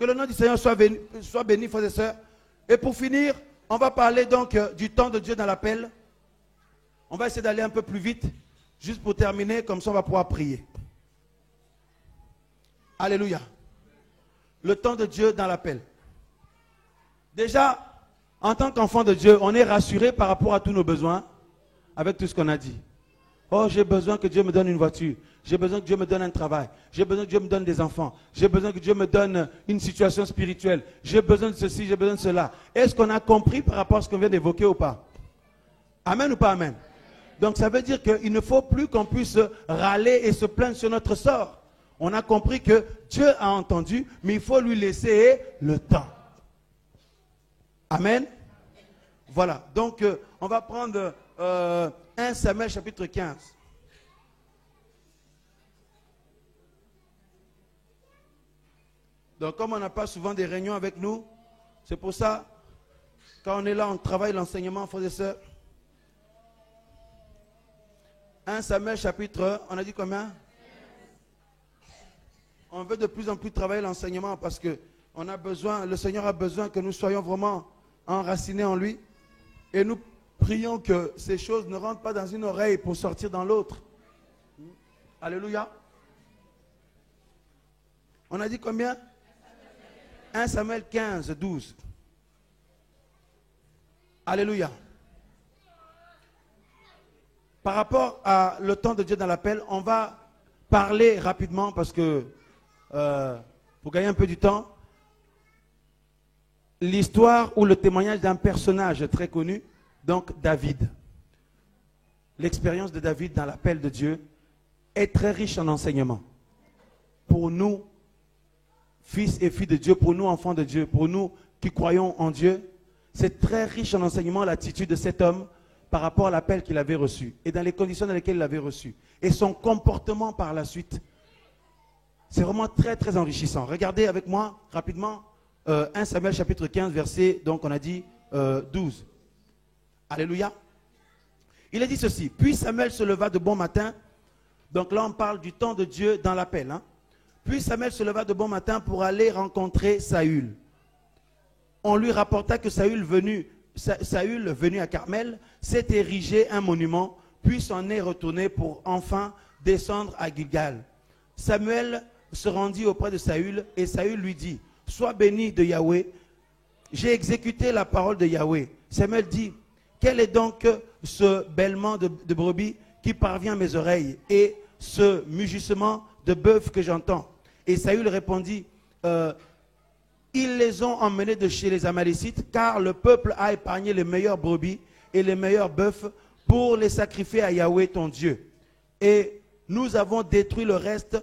Que le nom du Seigneur soit béni, frères et sœurs. Et pour finir, on va parler donc du temps de Dieu dans l'appel. On va essayer d'aller un peu plus vite, juste pour terminer, comme ça on va pouvoir prier. Alléluia. Le temps de Dieu dans l'appel. Déjà, en tant qu'enfant de Dieu, on est rassuré par rapport à tous nos besoins, avec tout ce qu'on a dit. Oh, j'ai besoin que Dieu me donne une voiture. J'ai besoin que Dieu me donne un travail. J'ai besoin que Dieu me donne des enfants. J'ai besoin que Dieu me donne une situation spirituelle. J'ai besoin de ceci, j'ai besoin de cela. Est-ce qu'on a compris par rapport à ce qu'on vient d'évoquer ou pas? Amen ou pas amen? Donc ça veut dire qu'il ne faut plus qu'on puisse râler et se plaindre sur notre sort. On a compris que Dieu a entendu, mais il faut lui laisser le temps. Amen. Voilà, donc on va prendre 1 Samuel chapitre 15. Donc comme on n'a pas souvent des réunions avec nous, c'est pour ça, quand on est là, on travaille l'enseignement, frères et sœurs. 1 Samuel chapitre, on a dit combien? On veut de plus en plus travailler l'enseignement parce que on a besoin, le Seigneur a besoin que nous soyons vraiment enracinés en lui. Et nous prions que ces choses ne rentrent pas dans une oreille pour sortir dans l'autre. Alléluia. On a dit combien? 1 Samuel 15, 12. Alléluia. Par rapport à le temps de Dieu dans l'appel, on va parler rapidement parce que, pour gagner un peu du temps, l'histoire ou le témoignage d'un personnage très connu, donc David. L'expérience de David dans l'appel de Dieu est très riche en enseignements. Pour nous, fils et filles de Dieu, pour nous, enfants de Dieu, pour nous qui croyons en Dieu, c'est très riche en enseignements l'attitude de cet homme par rapport à l'appel qu'il avait reçu et dans les conditions dans lesquelles il l'avait reçu. Et son comportement par la suite. C'est vraiment très très enrichissant. Regardez avec moi rapidement 1 Samuel chapitre 15 verset, donc on a dit 12. Alléluia. Il a dit ceci. Puis Samuel se leva de bon matin. Donc là on parle du temps de Dieu dans l'appel. Hein. Puis Samuel se leva de bon matin pour aller rencontrer Saül. On lui rapporta que Saül venu à Carmel s'est érigé un monument, puis s'en est retourné pour enfin descendre à Gilgal. Samuel se rendit auprès de Saül et Saül lui dit, sois béni de Yahweh, j'ai exécuté la parole de Yahweh. Samuel dit, quel est donc ce bêlement de brebis qui parvient à mes oreilles et ce mugissement de bœuf que j'entends? Et Saül répondit, ils les ont emmenés de chez les Amalécites, car le peuple a épargné les meilleures brebis et les meilleurs bœufs pour les sacrifier à Yahweh ton Dieu. Et nous avons détruit le reste,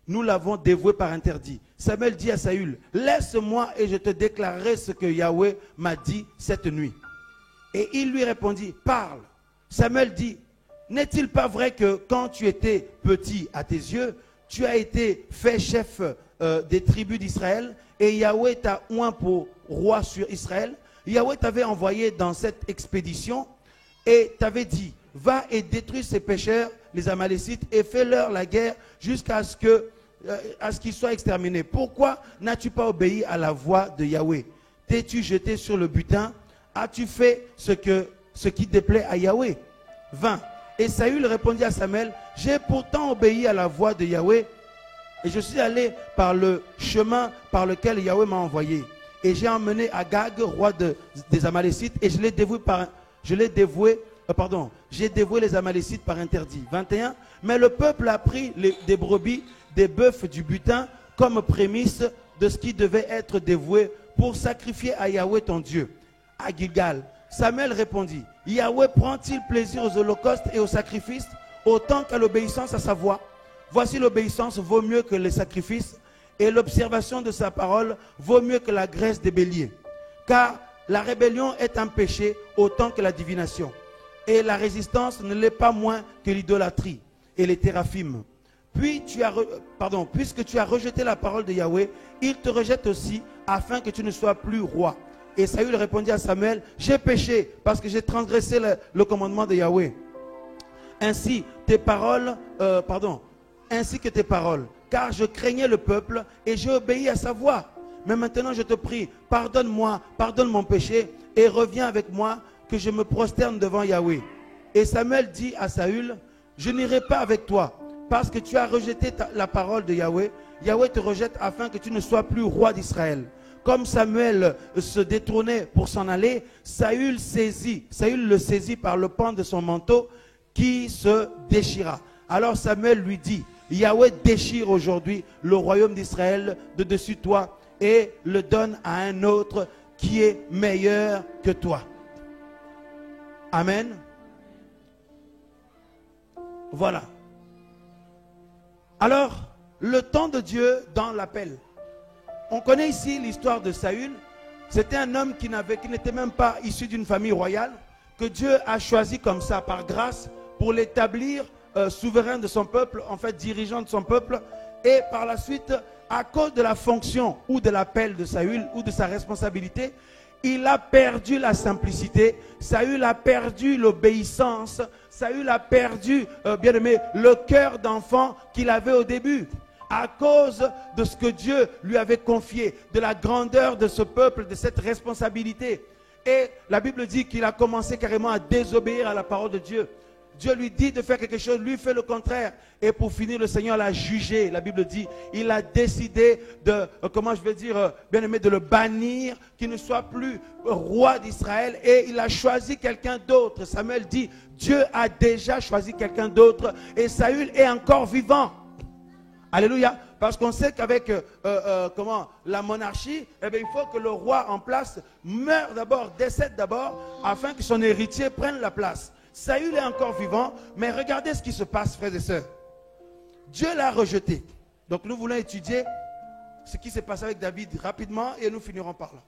nous l'avons dévoué par interdit. Samuel dit à Saül, laisse-moi et je te déclarerai ce que Yahweh m'a dit cette nuit. Et il lui répondit, parle. Samuel dit, n'est-il pas vrai que quand tu étais petit à tes yeux, tu as été fait chef des tribus d'Israël et Yahweh t'a oint pour roi sur Israël? Yahweh t'avait envoyé dans cette expédition et t'avait dit, va et détruis ces pécheurs, les Amalécites, et fais-leur la guerre jusqu'à ce qu'ils soient exterminés. Pourquoi n'as-tu pas obéi à la voix de Yahweh? T'es-tu jeté sur le butin? As-tu fait ce qui déplaît à Yahweh? 20. Et Saül répondit à Samuel, j'ai pourtant obéi à la voix de Yahweh et je suis allé par le chemin par lequel Yahweh m'a envoyé. Et j'ai emmené Agag, roi des Amalécites, et j'ai dévoué les Amalécites par interdit. 21. Mais le peuple a pris des brebis, des bœufs, du butin, comme prémisse de ce qui devait être dévoué pour sacrifier à Yahweh ton Dieu, à Gilgal. Samuel répondit, Yahweh prend-il plaisir aux holocaustes et aux sacrifices, autant qu'à l'obéissance à sa voix? Voici l'obéissance vaut mieux que les sacrifices, et l'observation de sa parole vaut mieux que la graisse des béliers. Car la rébellion est un péché autant que la divination, et la résistance ne l'est pas moins que l'idolâtrie et les téraphimes. Puisque tu as rejeté la parole de Yahweh, il te rejette aussi, afin que tu ne sois plus roi. Et Saül répondit à Samuel, j'ai péché parce que j'ai transgressé le commandement de Yahweh. Ainsi que tes paroles, car je craignais le peuple et j'ai obéi à sa voix. Mais maintenant, je te prie, pardonne-moi, pardonne mon péché et reviens avec moi que je me prosterne devant Yahweh. Et Samuel dit à Saül, je n'irai pas avec toi parce que tu as rejeté la parole de Yahweh. Yahweh te rejette afin que tu ne sois plus roi d'Israël. Comme Samuel se détournait pour s'en aller, Saül le saisit par le pan de son manteau qui se déchira. Alors Samuel lui dit, Yahweh déchire aujourd'hui le royaume d'Israël de dessus toi et le donne à un autre qui est meilleur que toi. Amen. Voilà. Alors, le temps de Dieu dans l'appel. On connaît ici l'histoire de Saül. C'était un homme qui n'était même pas issu d'une famille royale, que Dieu a choisi comme ça, par grâce, pour l'établir souverain de son peuple, en fait dirigeant de son peuple. Et par la suite, à cause de la fonction ou de l'appel de Saül ou de sa responsabilité, il a perdu la simplicité, Saül a perdu l'obéissance, Saül a perdu, bien aimé, le cœur d'enfant qu'il avait au début. À cause de ce que Dieu lui avait confié, de la grandeur de ce peuple, de cette responsabilité. Et la Bible dit qu'il a commencé carrément à désobéir à la parole de Dieu. Dieu lui dit de faire quelque chose, lui fait le contraire. Et pour finir, le Seigneur l'a jugé. La Bible dit, il a décidé de, bien aimé, de le bannir, qu'il ne soit plus roi d'Israël. Et il a choisi quelqu'un d'autre. Samuel dit, Dieu a déjà choisi quelqu'un d'autre. Et Saül est encore vivant. Alléluia. Parce qu'on sait qu'avec la monarchie, eh bien, il faut que le roi en place meure d'abord, décède d'abord, afin que son héritier prenne la place. Saül est encore vivant, mais regardez ce qui se passe, frères et sœurs. Dieu l'a rejeté. Donc nous voulons étudier ce qui s'est passé avec David rapidement et nous finirons par là.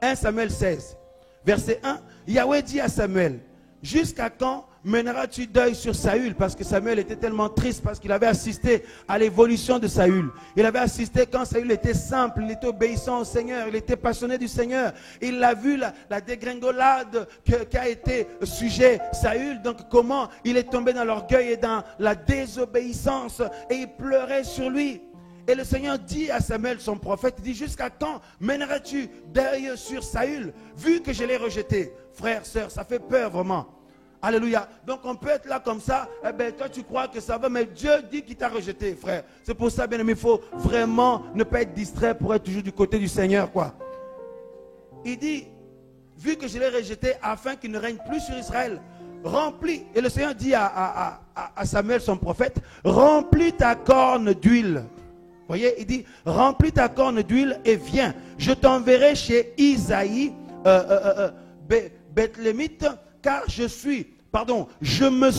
1 Samuel 16, verset 1. Yahweh dit à Samuel, jusqu'à quand mèneras-tu deuil sur Saül? Parce que Samuel était tellement triste parce qu'il avait assisté à l'évolution de Saül. Il avait assisté quand Saül était simple, il était obéissant au Seigneur, il était passionné du Seigneur. Il a vu la dégringolade qu'a été sujet Saül. Donc comment il est tombé dans l'orgueil et dans la désobéissance et il pleurait sur lui. Et le Seigneur dit à Samuel, son prophète, il dit, jusqu'à quand mèneras-tu deuil sur Saül, vu que je l'ai rejeté? Frère, sœur, ça fait peur vraiment. Alléluia. Donc on peut être là comme ça, eh bien toi tu crois que ça va, mais Dieu dit qu'il t'a rejeté, frère. C'est pour ça, bien aimé, il faut vraiment ne pas être distrait pour être toujours du côté du Seigneur, quoi. Il dit, vu que je l'ai rejeté, afin qu'il ne règne plus sur Israël, remplis. Et le Seigneur dit à Samuel, son prophète, remplis ta corne d'huile. Vous voyez, il dit, remplis ta corne d'huile et viens. Je t'enverrai chez Isaïe, Bethlémite, car je me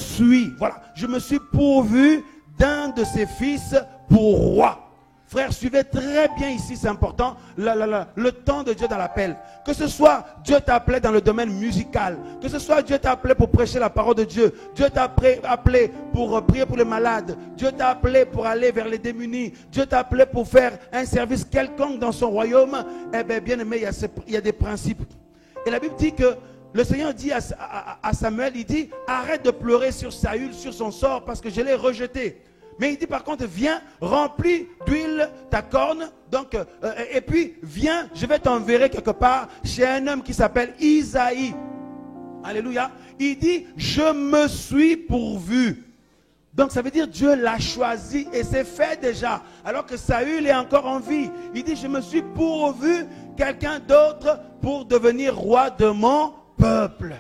suis pourvu d'un de ses fils pour roi. Frère, suivez très bien ici, c'est important, le temps de Dieu dans l'appel. Que ce soit Dieu t'a appelé dans le domaine musical, que ce soit Dieu t'a appelé pour prêcher la parole de Dieu, Dieu t'a appelé pour prier pour les malades, Dieu t'a appelé pour aller vers les démunis, Dieu t'a appelé pour faire un service quelconque dans son royaume, eh bien, bien aimé, il y a des principes. Et la Bible dit que le Seigneur dit à Samuel, il dit, arrête de pleurer sur Saül, sur son sort, parce que je l'ai rejeté. Mais il dit par contre, viens, remplis d'huile ta corne, donc, et puis viens, je vais t'enverrer quelque part chez un homme qui s'appelle Isaïe. Alléluia. Il dit, je me suis pourvu. Donc ça veut dire Dieu l'a choisi et c'est fait déjà. Alors que Saül est encore en vie. Il dit, je me suis pourvu quelqu'un d'autre pour devenir roi de mon peuple.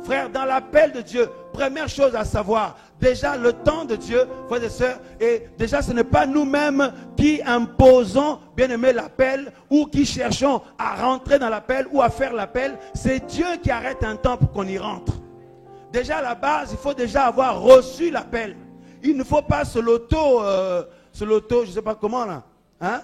Frère, dans l'appel de Dieu, première chose à savoir, déjà le temps de Dieu, frères et sœurs, et déjà ce n'est pas nous-mêmes qui imposons, bien aimé, l'appel ou qui cherchons à rentrer dans l'appel ou à faire l'appel, c'est Dieu qui arrête un temps pour qu'on y rentre. Déjà à la base, il faut déjà avoir reçu l'appel. Il ne faut pas se l'auto, je ne sais pas comment là, hein?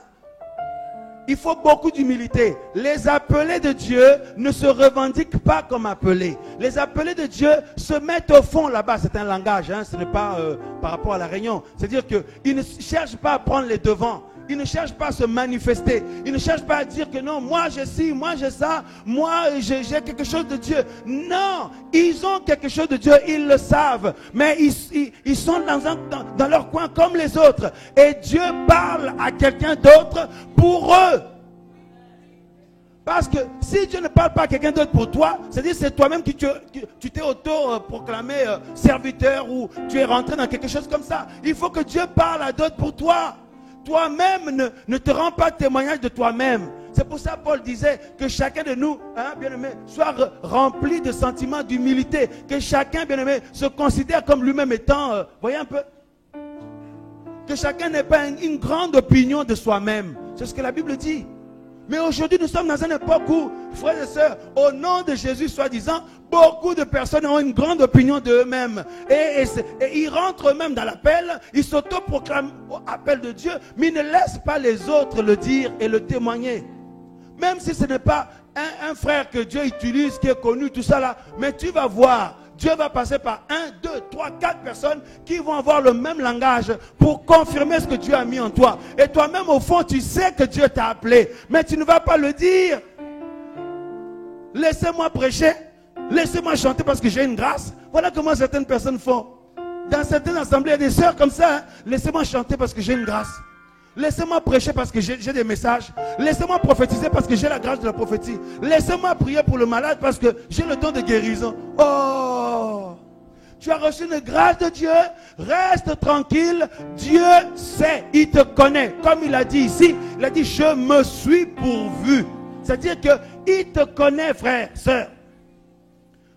Il faut beaucoup d'humilité. Les appelés de Dieu ne se revendiquent pas comme appelés. Les appelés de Dieu se mettent au fond là-bas. C'est un langage, hein, ce n'est pas par rapport à la réunion. C'est-à-dire qu'ils ne cherchent pas à prendre les devants. Il ne cherche pas à se manifester. Il ne cherche pas à dire que non, moi j'ai ci, moi j'ai ça, moi j'ai quelque chose de Dieu. Non, ils ont quelque chose de Dieu, ils le savent. Mais ils sont dans leur coin comme les autres. Et Dieu parle à quelqu'un d'autre pour eux. Parce que si Dieu ne parle pas à quelqu'un d'autre pour toi, c'est-à-dire que c'est toi-même qui tu t'es auto-proclamé serviteur ou tu es rentré dans quelque chose comme ça. Il faut que Dieu parle à d'autres pour toi. Toi-même ne te rends pas témoignage de toi-même. C'est pour ça que Paul disait que chacun de nous, bien-aimé, soit rempli de sentiments d'humilité. Que chacun, bien-aimé, se considère comme lui-même étant, voyez un peu, que chacun n'ait pas une grande opinion de soi-même. C'est ce que la Bible dit. Mais aujourd'hui, nous sommes dans une époque où, frères et sœurs, au nom de Jésus, soi-disant, beaucoup de personnes ont une grande opinion d'eux-mêmes. Et ils rentrent eux-mêmes dans l'appel, ils s'autoproclament au appel de Dieu, mais ils ne laissent pas les autres le dire et le témoigner. Même si ce n'est pas un frère que Dieu utilise, qui est connu, tout ça là, mais tu vas voir, Dieu va passer par 1, 2, 3, 4 personnes qui vont avoir le même langage pour confirmer ce que Dieu a mis en toi. Et toi-même, au fond, tu sais que Dieu t'a appelé, mais tu ne vas pas le dire. Laissez-moi prêcher, laissez-moi chanter parce que j'ai une grâce. Voilà comment certaines personnes font. Dans certaines assemblées, il y a des sœurs comme ça. Hein? Laissez-moi chanter parce que j'ai une grâce. Laissez-moi prêcher parce que j'ai des messages. Laissez-moi prophétiser parce que j'ai la grâce de la prophétie. Laissez-moi prier pour le malade parce que j'ai le don de guérison. Oh, tu as reçu une grâce de Dieu. Reste tranquille. Dieu sait, il te connaît. Comme il a dit ici, il a dit je me suis pourvu. C'est-à-dire qu'il te connaît, frère, sœur.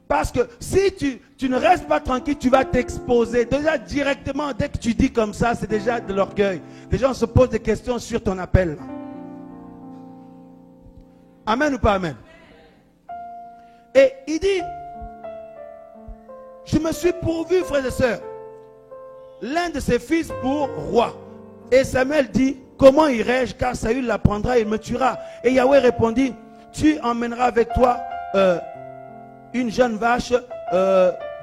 Parce que si tu ne restes pas tranquille, tu vas t'exposer. Déjà directement, dès que tu dis comme ça, c'est déjà de l'orgueil. Déjà, on se pose des questions sur ton appel. Amen ou pas amen? Et il dit, je me suis pourvu, frères et sœurs, l'un de ses fils pour roi. Et Samuel dit, comment irai-je, car Saül l'apprendra et il me tuera. Et Yahweh répondit, tu emmèneras avec toi une jeune vache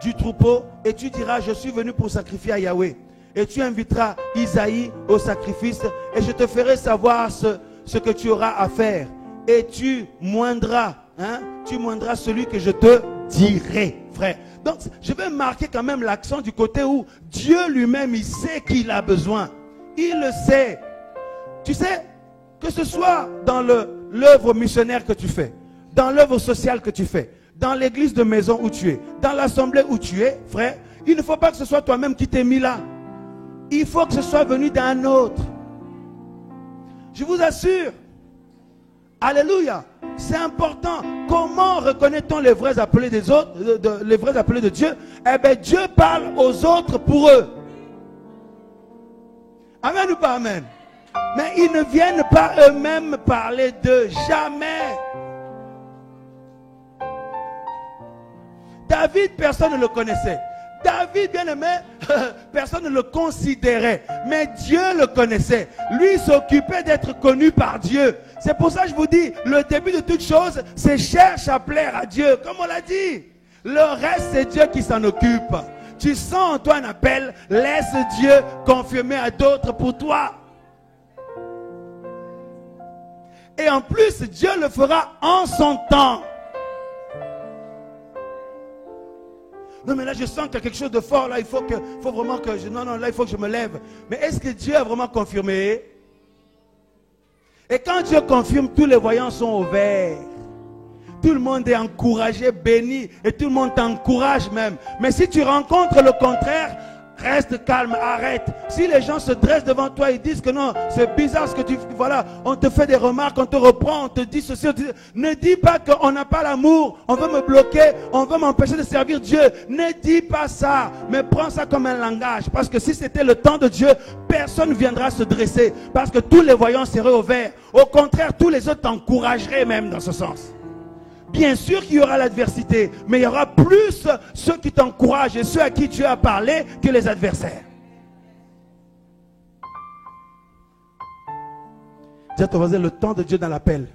du troupeau et tu diras je suis venu pour sacrifier à Yahweh et tu inviteras Isaïe au sacrifice et je te ferai savoir ce que tu auras à faire et tu moindras celui que je te dirai, frère. Donc je vais marquer quand même l'accent du côté où Dieu lui-même il sait qu'il a besoin, il le sait. Tu sais, que ce soit dans l'œuvre missionnaire que tu fais, dans l'œuvre sociale que tu fais, dans l'église de maison où tu es, dans l'assemblée où tu es, frère, il ne faut pas que ce soit toi-même qui t'es mis là. Il faut que ce soit venu d'un autre. Je vous assure, alléluia, c'est important. Comment reconnaît-on les vrais appelés des autres, les vrais appelés de Dieu? Eh bien, Dieu parle aux autres pour eux. Amen ou pas amen? Mais ils ne viennent pas eux-mêmes parler d'eux, jamais. David, personne ne le connaissait. David, bien aimé, personne ne le considérait. Mais Dieu le connaissait. Lui s'occupait d'être connu par Dieu. C'est pour ça que je vous dis, le début de toute chose, c'est cherche à plaire à Dieu. Comme on l'a dit. Le reste, c'est Dieu qui s'en occupe. Tu sens en toi un appel, laisse Dieu confirmer à d'autres pour toi. Et en plus, Dieu le fera en son temps. Non mais là je sens qu'il y a quelque chose de fort là, il faut vraiment que là il faut que je me lève. Mais est-ce que Dieu a vraiment confirmé? Et quand Dieu confirme, tous les voyants sont au vert. Tout le monde est encouragé, béni, et tout le monde t'encourage même. Mais si tu rencontres le contraire, reste calme, arrête. Si les gens se dressent devant toi et disent que non, c'est bizarre ce que tu fais, voilà, on te fait des remarques, on te reprend, on te dit ceci, ne dis pas qu'on n'a pas l'amour, on veut me bloquer, on veut m'empêcher de servir Dieu. Ne dis pas ça, mais prends ça comme un langage. Parce que si c'était le temps de Dieu, personne ne viendra se dresser. Parce que tous les voyants seraient au vert. Au contraire, tous les autres t'encourageraient même dans ce sens. Bien sûr qu'il y aura l'adversité, mais il y aura plus ceux qui t'encouragent et ceux à qui Dieu a parlé que les adversaires. Dis à ton voisin, le temps de Dieu dans l'appel.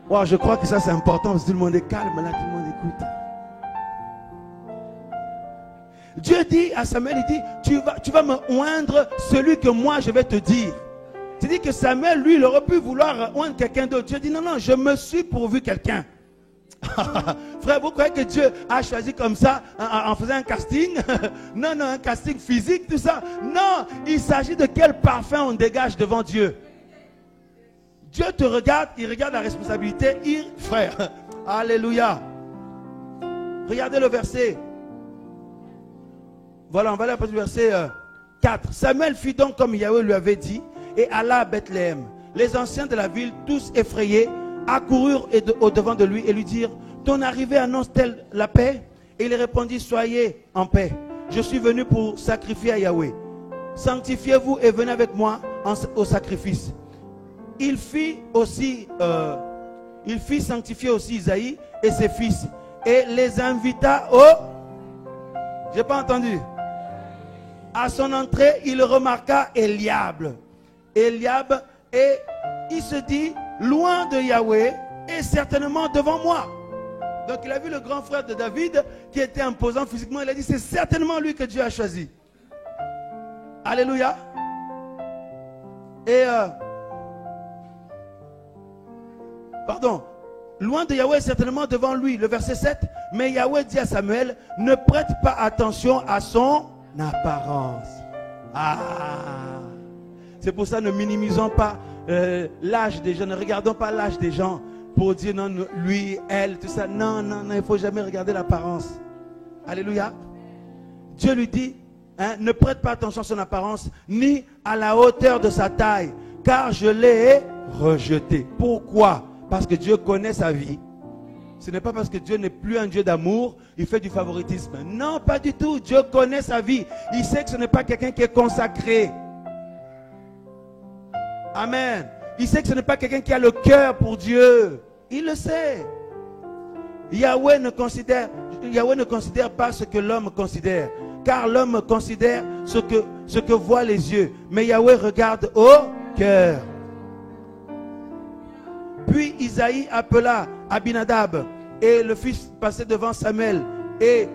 Wow, je crois que ça c'est important parce que tout le monde est calme, là tout le monde écoute. Dieu dit à Samuel, il dit, tu vas me oindre celui que moi je vais te dire. Tu dis que Samuel, lui, il aurait pu vouloir oindre quelqu'un d'autre. Dieu dit non, non, je me suis pourvu quelqu'un. Frère, vous croyez que Dieu a choisi comme ça en faisant un casting? Non, non, un casting physique, tout ça. Non, il s'agit de quel parfum on dégage devant Dieu. Dieu te regarde, il regarde la responsabilité. Frère, alléluia. Regardez le verset. Voilà, on va aller à verset 4. Samuel fit donc comme Yahweh lui avait dit et alla à Bethléem. Les anciens de la ville, tous effrayés, accoururent au-devant de lui et lui dirent: ton arrivée annonce-t-elle la paix? Et il répondit: soyez en paix. Je suis venu pour sacrifier à Yahweh. Sanctifiez-vous et venez avec moi au sacrifice. Il fit sanctifier aussi Isaïe et ses fils et les invita au... J'ai pas entendu. À son entrée, il remarqua Eliab. Et il se dit: loin de Yahweh et certainement devant moi. Donc il a vu le grand frère de David qui était imposant physiquement. Il a dit: c'est certainement lui que Dieu a choisi. Alléluia. Et loin de Yahweh certainement devant lui. Le verset 7. Mais Yahweh dit à Samuel: ne prête pas attention à son apparence. C'est pour ça, ne minimisons pas l'âge des gens. Ne regardons pas l'âge des gens pour dire non, lui, elle, tout ça. Non, non, non, il ne faut jamais regarder l'apparence. Alléluia. Dieu lui dit, ne prête pas attention à son apparence, ni à la hauteur de sa taille, car je l'ai rejeté. Pourquoi? Parce que Dieu connaît sa vie. Ce n'est pas parce que Dieu n'est plus un Dieu d'amour, il fait du favoritisme. Non, pas du tout. Dieu connaît sa vie. Il sait que ce n'est pas quelqu'un qui est consacré. Amen. Il sait que ce n'est pas quelqu'un qui a le cœur pour Dieu. Il le sait. Yahweh ne considère pas ce que l'homme considère. Car l'homme considère ce que voient les yeux. Mais Yahweh regarde au cœur. Puis Isaïe appela Abinadab et le fils passait devant Samuel. Et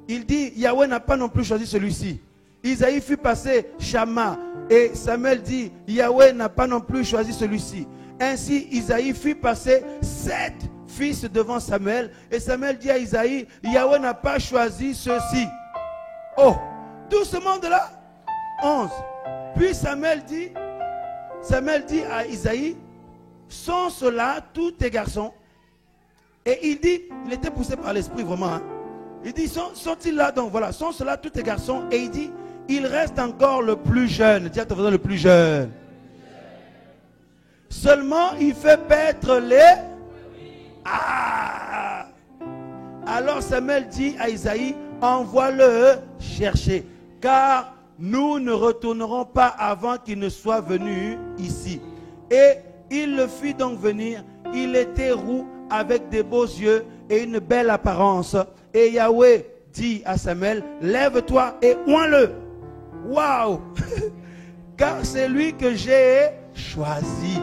il dit: Yahweh n'a pas non plus choisi celui-ci. Isaïe fit passer Shama. Et Samuel dit: Yahweh n'a pas non plus choisi celui-ci. Ainsi Isaïe fit passer 7 fils devant Samuel. Et Samuel dit à Isaïe: Yahweh n'a pas choisi ceux-ci. Oh, tout ce monde-là. 11. Puis Samuel dit à Isaïe: sont ceux-là tous tes garçons? Et il dit, il était poussé par l'esprit vraiment. Il dit: sont-ils là? Donc voilà, sont ceux-là tous tes garçons? Et il dit: il reste encore le plus jeune. Dis à ton voisin: le plus jeune. Seulement il fait paître les... Alors Samuel dit à Isaïe: envoie-le chercher, car nous ne retournerons pas avant qu'il ne soit venu ici. Et il le fit donc venir. Il était roux, avec des beaux yeux et une belle apparence. Et Yahweh dit à Samuel: lève-toi et oins-le. Waouh! Car c'est lui que j'ai choisi.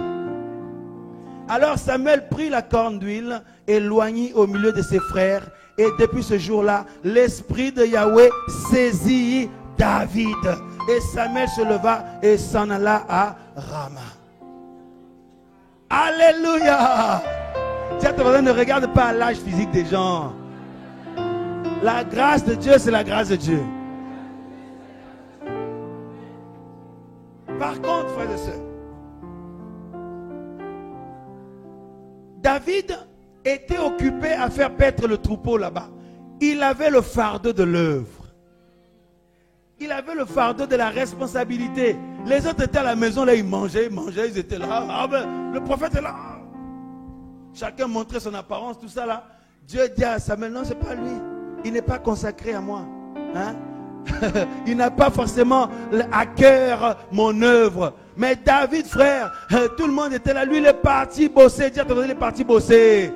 Alors Samuel prit la corne d'huile et l'oignit au milieu de ses frères. Et depuis ce jour-là, l'esprit de Yahweh saisit David. Et Samuel se leva et s'en alla à Rama. Alléluia! Ne regarde pas l'âge physique des gens. La grâce de Dieu, c'est la grâce de Dieu. Par contre, frères et sœurs, David était occupé à faire paître le troupeau là-bas. Il avait le fardeau de l'œuvre. Il avait le fardeau de la responsabilité. Les autres étaient à la maison, là, ils mangeaient, ils étaient là. Le prophète est là. Chacun montrait son apparence, tout ça là. Dieu dit à Samuel: non, c'est pas lui. Il n'est pas consacré à moi. Il n'a pas forcément à cœur mon œuvre. Mais David, frère, tout le monde était là. Lui, il est parti bosser. Dis à ton voisin: il est parti bosser.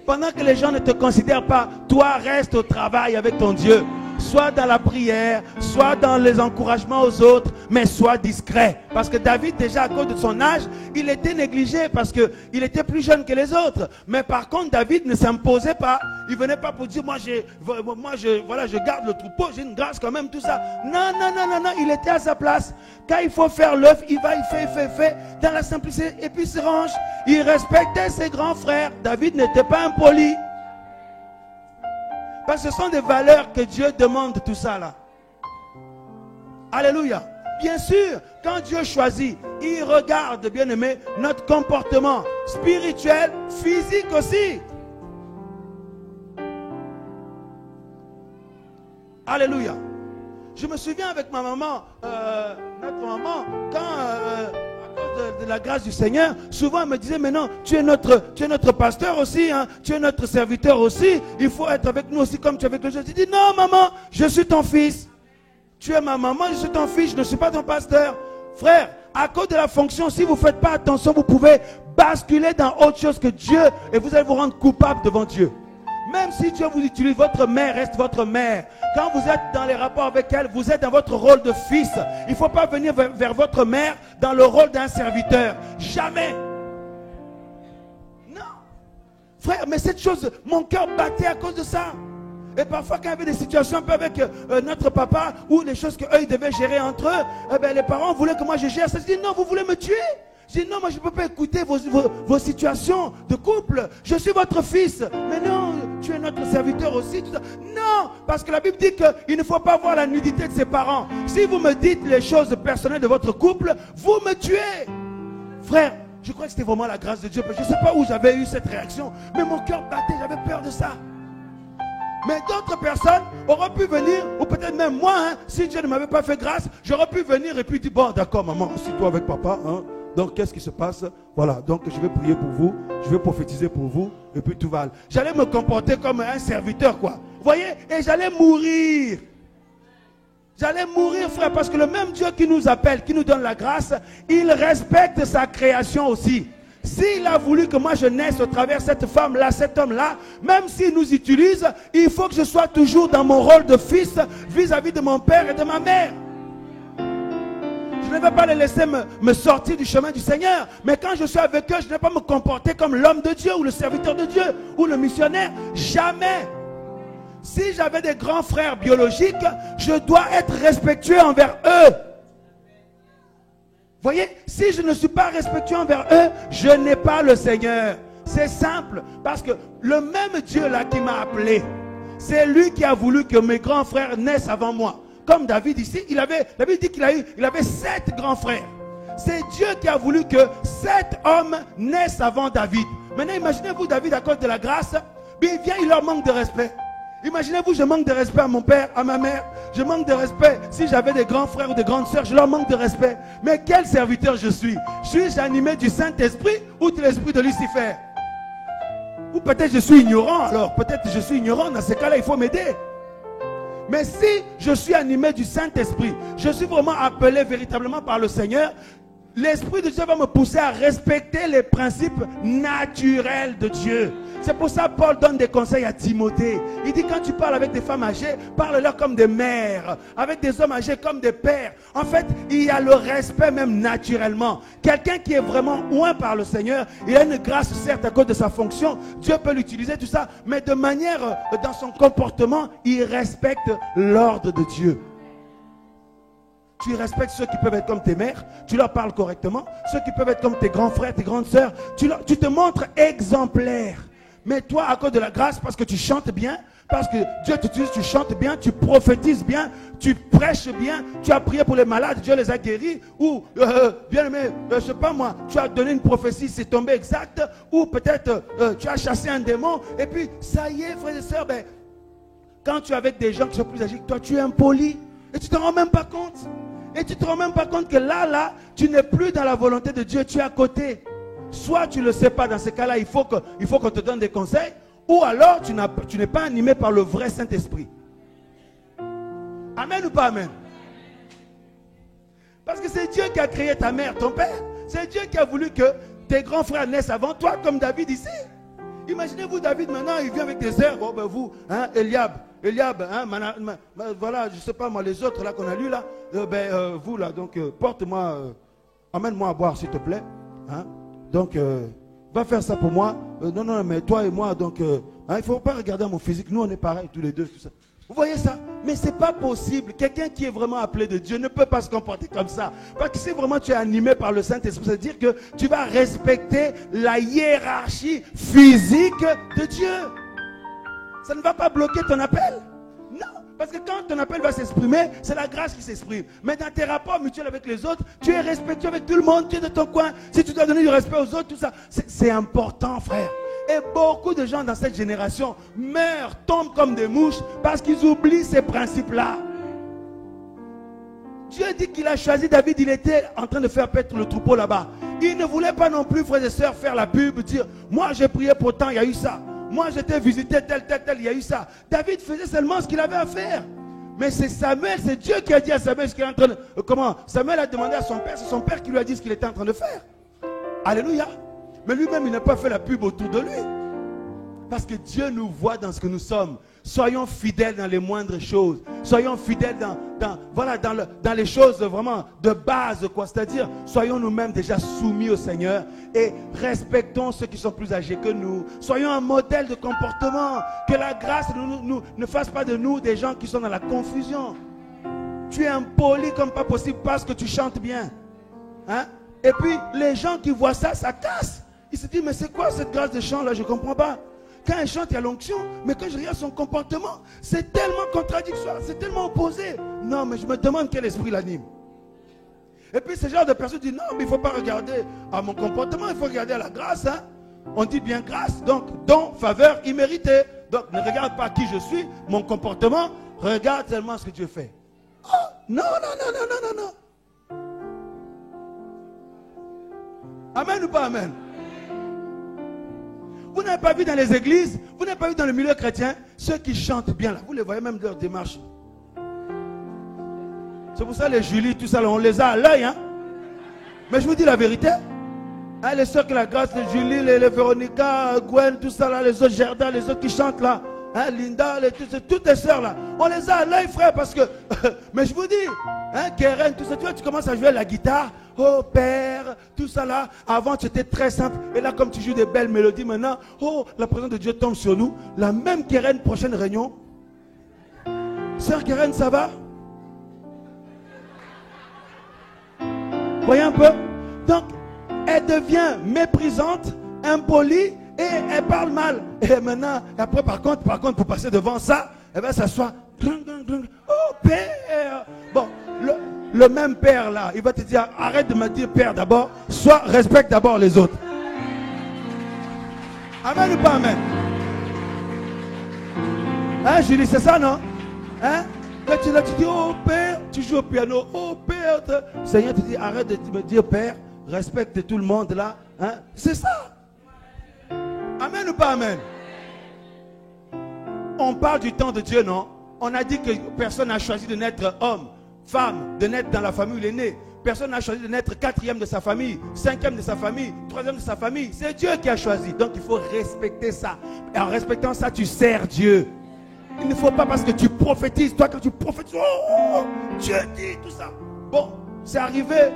Pendant que les gens ne te considèrent pas, toi reste au travail avec ton Dieu. soit dans la prière, soit dans les encouragements aux autres, mais sois discret. Parce que David, déjà à cause de son âge, il était négligé parce qu'il était plus jeune que les autres. Mais par contre, David ne s'imposait pas. Il ne venait pas pour dire, je garde le troupeau, j'ai une grâce quand même, tout ça. Non, il était à sa place. Quand il faut faire l'œuvre, il va, il fait, dans la simplicité, et puis il se range. Il respectait ses grands frères. David n'était pas impoli. Parce que ce sont des valeurs que Dieu demande, tout ça là. Alléluia. Bien sûr, quand Dieu choisit, il regarde, bien aimé, notre comportement spirituel, physique aussi. Alléluia. Je me souviens avec ma maman, notre maman, quand, à cause de la grâce du Seigneur, souvent elle me disait, mais non, tu es notre pasteur aussi, hein, tu es notre serviteur aussi, il faut être avec nous aussi comme tu es avec les autres. Je dis, non maman, je suis ton fils. Tu es ma maman, je suis ton fils, je ne suis pas ton pasteur. Frère, à cause de la fonction, si vous ne faites pas attention, vous pouvez basculer dans autre chose que Dieu et vous allez vous rendre coupable devant Dieu. Même si Dieu vous utilise, votre mère reste votre mère. Quand vous êtes dans les rapports avec elle, vous êtes dans votre rôle de fils. Il ne faut pas venir vers votre mère dans le rôle d'un serviteur. Jamais. Non. Frère, mais cette chose, mon cœur battait à cause de ça. Et parfois, quand il y avait des situations un peu avec notre papa, ou les choses qu'eux, ils devaient gérer entre eux, les parents voulaient que moi je gère ça. Je dis, non, vous voulez me tuer? Je dis, non, moi je ne peux pas écouter vos situations de couple. Je suis votre fils. Mais non, tu es notre serviteur aussi. Tout ça. Non, parce que la Bible dit qu'il ne faut pas voir la nudité de ses parents. Si vous me dites les choses personnelles de votre couple, vous me tuez. Frère, je crois que c'était vraiment la grâce de Dieu. Je ne sais pas où j'avais eu cette réaction, mais mon cœur battait, j'avais peur de ça. Mais d'autres personnes auraient pu venir, ou peut-être même moi, hein, si Dieu ne m'avait pas fait grâce, j'aurais pu venir et puis dire, bon d'accord maman, assis-toi avec papa, hein. Donc qu'est-ce qui se passe? Voilà, donc je vais prier pour vous, je vais prophétiser pour vous, et puis tout va. J'allais me comporter comme un serviteur, quoi. Vous voyez? Et j'allais mourir. J'allais mourir, frère, parce que le même Dieu qui nous appelle, qui nous donne la grâce, il respecte sa création aussi. S'il a voulu que moi je naisse au travers de cette femme-là, cet homme-là, même s'il nous utilise, il faut que je sois toujours dans mon rôle de fils vis-à-vis de mon père et de ma mère. Je ne vais pas les laisser me sortir du chemin du Seigneur. Mais quand je suis avec eux, je ne vais pas me comporter comme l'homme de Dieu ou le serviteur de Dieu ou le missionnaire. Jamais. Si j'avais des grands frères biologiques, je dois être respectueux envers eux. Voyez, si je ne suis pas respectueux envers eux, je n'ai pas le Seigneur. C'est simple, parce que le même Dieu là qui m'a appelé, c'est lui qui a voulu que mes grands frères naissent avant moi. Comme David ici, la Bible dit qu'il avait 7 grands frères. C'est Dieu qui a voulu que 7 hommes naissent avant David. Maintenant, imaginez-vous David à cause de la grâce, il vient, il leur manque de respect. Imaginez-vous, je manque de respect à mon père, à ma mère. Je manque de respect. Si j'avais des grands frères ou des grandes sœurs, je leur manque de respect. Mais quel serviteur je suis? Suis-je animé du Saint-Esprit ou de l'esprit de Lucifer? Ou peut-être je suis ignorant. Alors, peut-être je suis ignorant. Dans ces cas-là, il faut m'aider. Mais si je suis animé du Saint-Esprit, je suis vraiment appelé véritablement par le Seigneur, l'Esprit de Dieu va me pousser à respecter les principes naturels de Dieu. C'est pour ça que Paul donne des conseils à Timothée. Il dit, quand tu parles avec des femmes âgées, parle-leur comme des mères, avec des hommes âgés comme des pères. En fait, il y a le respect même naturellement. Quelqu'un qui est vraiment oint par le Seigneur, il a une grâce certes à cause de sa fonction, Dieu peut l'utiliser, tout ça, mais de manière, dans son comportement, il respecte l'ordre de Dieu. Tu respectes ceux qui peuvent être comme tes mères, tu leur parles correctement. Ceux qui peuvent être comme tes grands frères, tes grandes sœurs, tu te montres exemplaire. Mais toi, à cause de la grâce, parce que tu chantes bien, parce que Dieu t'utilise, tu chantes bien, tu prophétises bien, tu prêches bien, tu as prié pour les malades, Dieu les a guéris, ou, bien aimé, je ne sais pas moi, tu as donné une prophétie, c'est tombé exact, ou peut-être tu as chassé un démon, et puis ça y est, frères et sœurs, quand tu es avec des gens qui sont plus âgés que toi, tu es impoli, et tu ne te rends même pas compte. Et tu ne te rends même pas compte que là, tu n'es plus dans la volonté de Dieu, tu es à côté. Soit tu ne le sais pas, dans ces cas-là, il faut qu'on te donne des conseils, ou alors tu n'es pas animé par le vrai Saint-Esprit. Amen ou pas amen? Parce que c'est Dieu qui a créé ta mère, ton père. C'est Dieu qui a voulu que tes grands frères naissent avant toi, comme David ici. Imaginez-vous David maintenant, il vient avec des herbes. Oh ben vous, hein, Eliab, Eliab, hein, voilà, je ne sais pas moi, les autres là qu'on a lu là, vous là, donc porte-moi, emmène-moi à boire s'il te plaît. Hein? Donc, va faire ça pour moi. Non, mais toi et moi, donc, il ne faut pas regarder à mon physique. Nous, on est pareils tous les deux. Tout ça. Vous voyez ça? Mais ce n'est pas possible. Quelqu'un qui est vraiment appelé de Dieu ne peut pas se comporter comme ça. Parce que si vraiment tu es animé par le Saint-Esprit, ça veut dire que tu vas respecter la hiérarchie physique de Dieu. Ça ne va pas bloquer ton appel. Non, parce que quand ton appel va s'exprimer, c'est la grâce qui s'exprime. Mais dans tes rapports mutuels avec les autres, tu es respectueux avec tout le monde, tu es de ton coin. Si tu dois donner du respect aux autres, tout ça, c'est important, frère. Et beaucoup de gens dans cette génération meurent, tombent comme des mouches parce qu'ils oublient ces principes-là. Dieu dit qu'il a choisi David, il était en train de faire paître le troupeau là-bas. Il ne voulait pas non plus, frères et sœurs, faire la pub, dire « Moi j'ai prié pour tant, il y a eu ça. Moi j'étais visité tel, il y a eu ça. » David faisait seulement ce qu'il avait à faire. Mais c'est Samuel, c'est Dieu qui a dit à Samuel ce qu'il est en train de... Comment? Samuel a demandé à son père, c'est son père qui lui a dit ce qu'il était en train de faire. Alléluia. Mais lui-même, il n'a pas fait la pub autour de lui. Parce que Dieu nous voit dans ce que nous sommes. Soyons fidèles dans les moindres choses. Soyons fidèles dans les choses vraiment de base, quoi. C'est-à-dire, soyons nous-mêmes déjà soumis au Seigneur et respectons ceux qui sont plus âgés que nous. Soyons un modèle de comportement. Que la grâce ne fasse pas de nous des gens qui sont dans la confusion. Tu es impoli comme pas possible parce que tu chantes bien. Hein? Et puis, les gens qui voient ça, ça casse. Ils se disent, mais c'est quoi cette grâce de chant là? Je ne comprends pas. Quand elle chante, il y a l'onction. Mais quand je regarde son comportement, c'est tellement contradictoire, c'est tellement opposé. Non, mais je me demande quel esprit l'anime. Et puis, ce genre de personnes disent, non, mais il ne faut pas regarder à mon comportement, il faut regarder à la grâce. Hein? On dit bien grâce, donc don, faveur, immérité. Donc, ne regarde pas qui je suis, mon comportement, regarde seulement ce que Dieu fait. Oh, non. Amen ou pas amen? Vous n'avez pas vu dans les églises, vous n'avez pas vu dans le milieu chrétien, ceux qui chantent bien là, vous les voyez même de leur démarche. C'est pour ça les Julie, tout ça, là, on les a à l'œil. Hein? Mais je vous dis la vérité. Hein, les soeurs qui la grâce, les Julie, les Véronica, Gwen, tout ça là, les autres Gerda, les autres qui chantent là. Hein, Linda, toutes les sœurs là. On les a à l'œil, frère, parce que... mais je vous dis, hein, Keren, tout ça, tu vois, tu commences à jouer la guitare. Oh Père, tout ça là. Avant, c'était très simple. Et là, comme tu joues des belles mélodies, maintenant, oh, la présence de Dieu tombe sur nous. La même Keren, prochaine réunion. Sœur Keren, ça va? Voyez un peu? Donc, elle devient méprisante, impolie, et elle parle mal. Et maintenant, après, par contre, pour passer devant ça, elle va s'asseoir. Oh Père! Bon, le même père là, il va te dire, arrête de me dire père d'abord, soit respecte d'abord les autres. Amen ou pas amen? Hein, Julie, c'est ça, non? Hein? Quand tu es là, tu dis, oh père, tu joues au piano, oh père. Le Seigneur te dit, arrête de me dire père, respecte tout le monde là. Hein? C'est ça. Amen ou pas amen? On parle du temps de Dieu, non? On a dit que personne n'a choisi de naître homme, femme, de naître dans la famille où il est né. Personne n'a choisi de naître 4e de sa famille, 5e de sa famille, 3e de sa famille. C'est Dieu qui a choisi. Donc il faut respecter ça. Et en respectant ça, tu sers Dieu. Il ne faut pas parce que tu prophétises. Toi, quand tu prophétises, oh, Dieu dit tout ça. Bon, c'est arrivé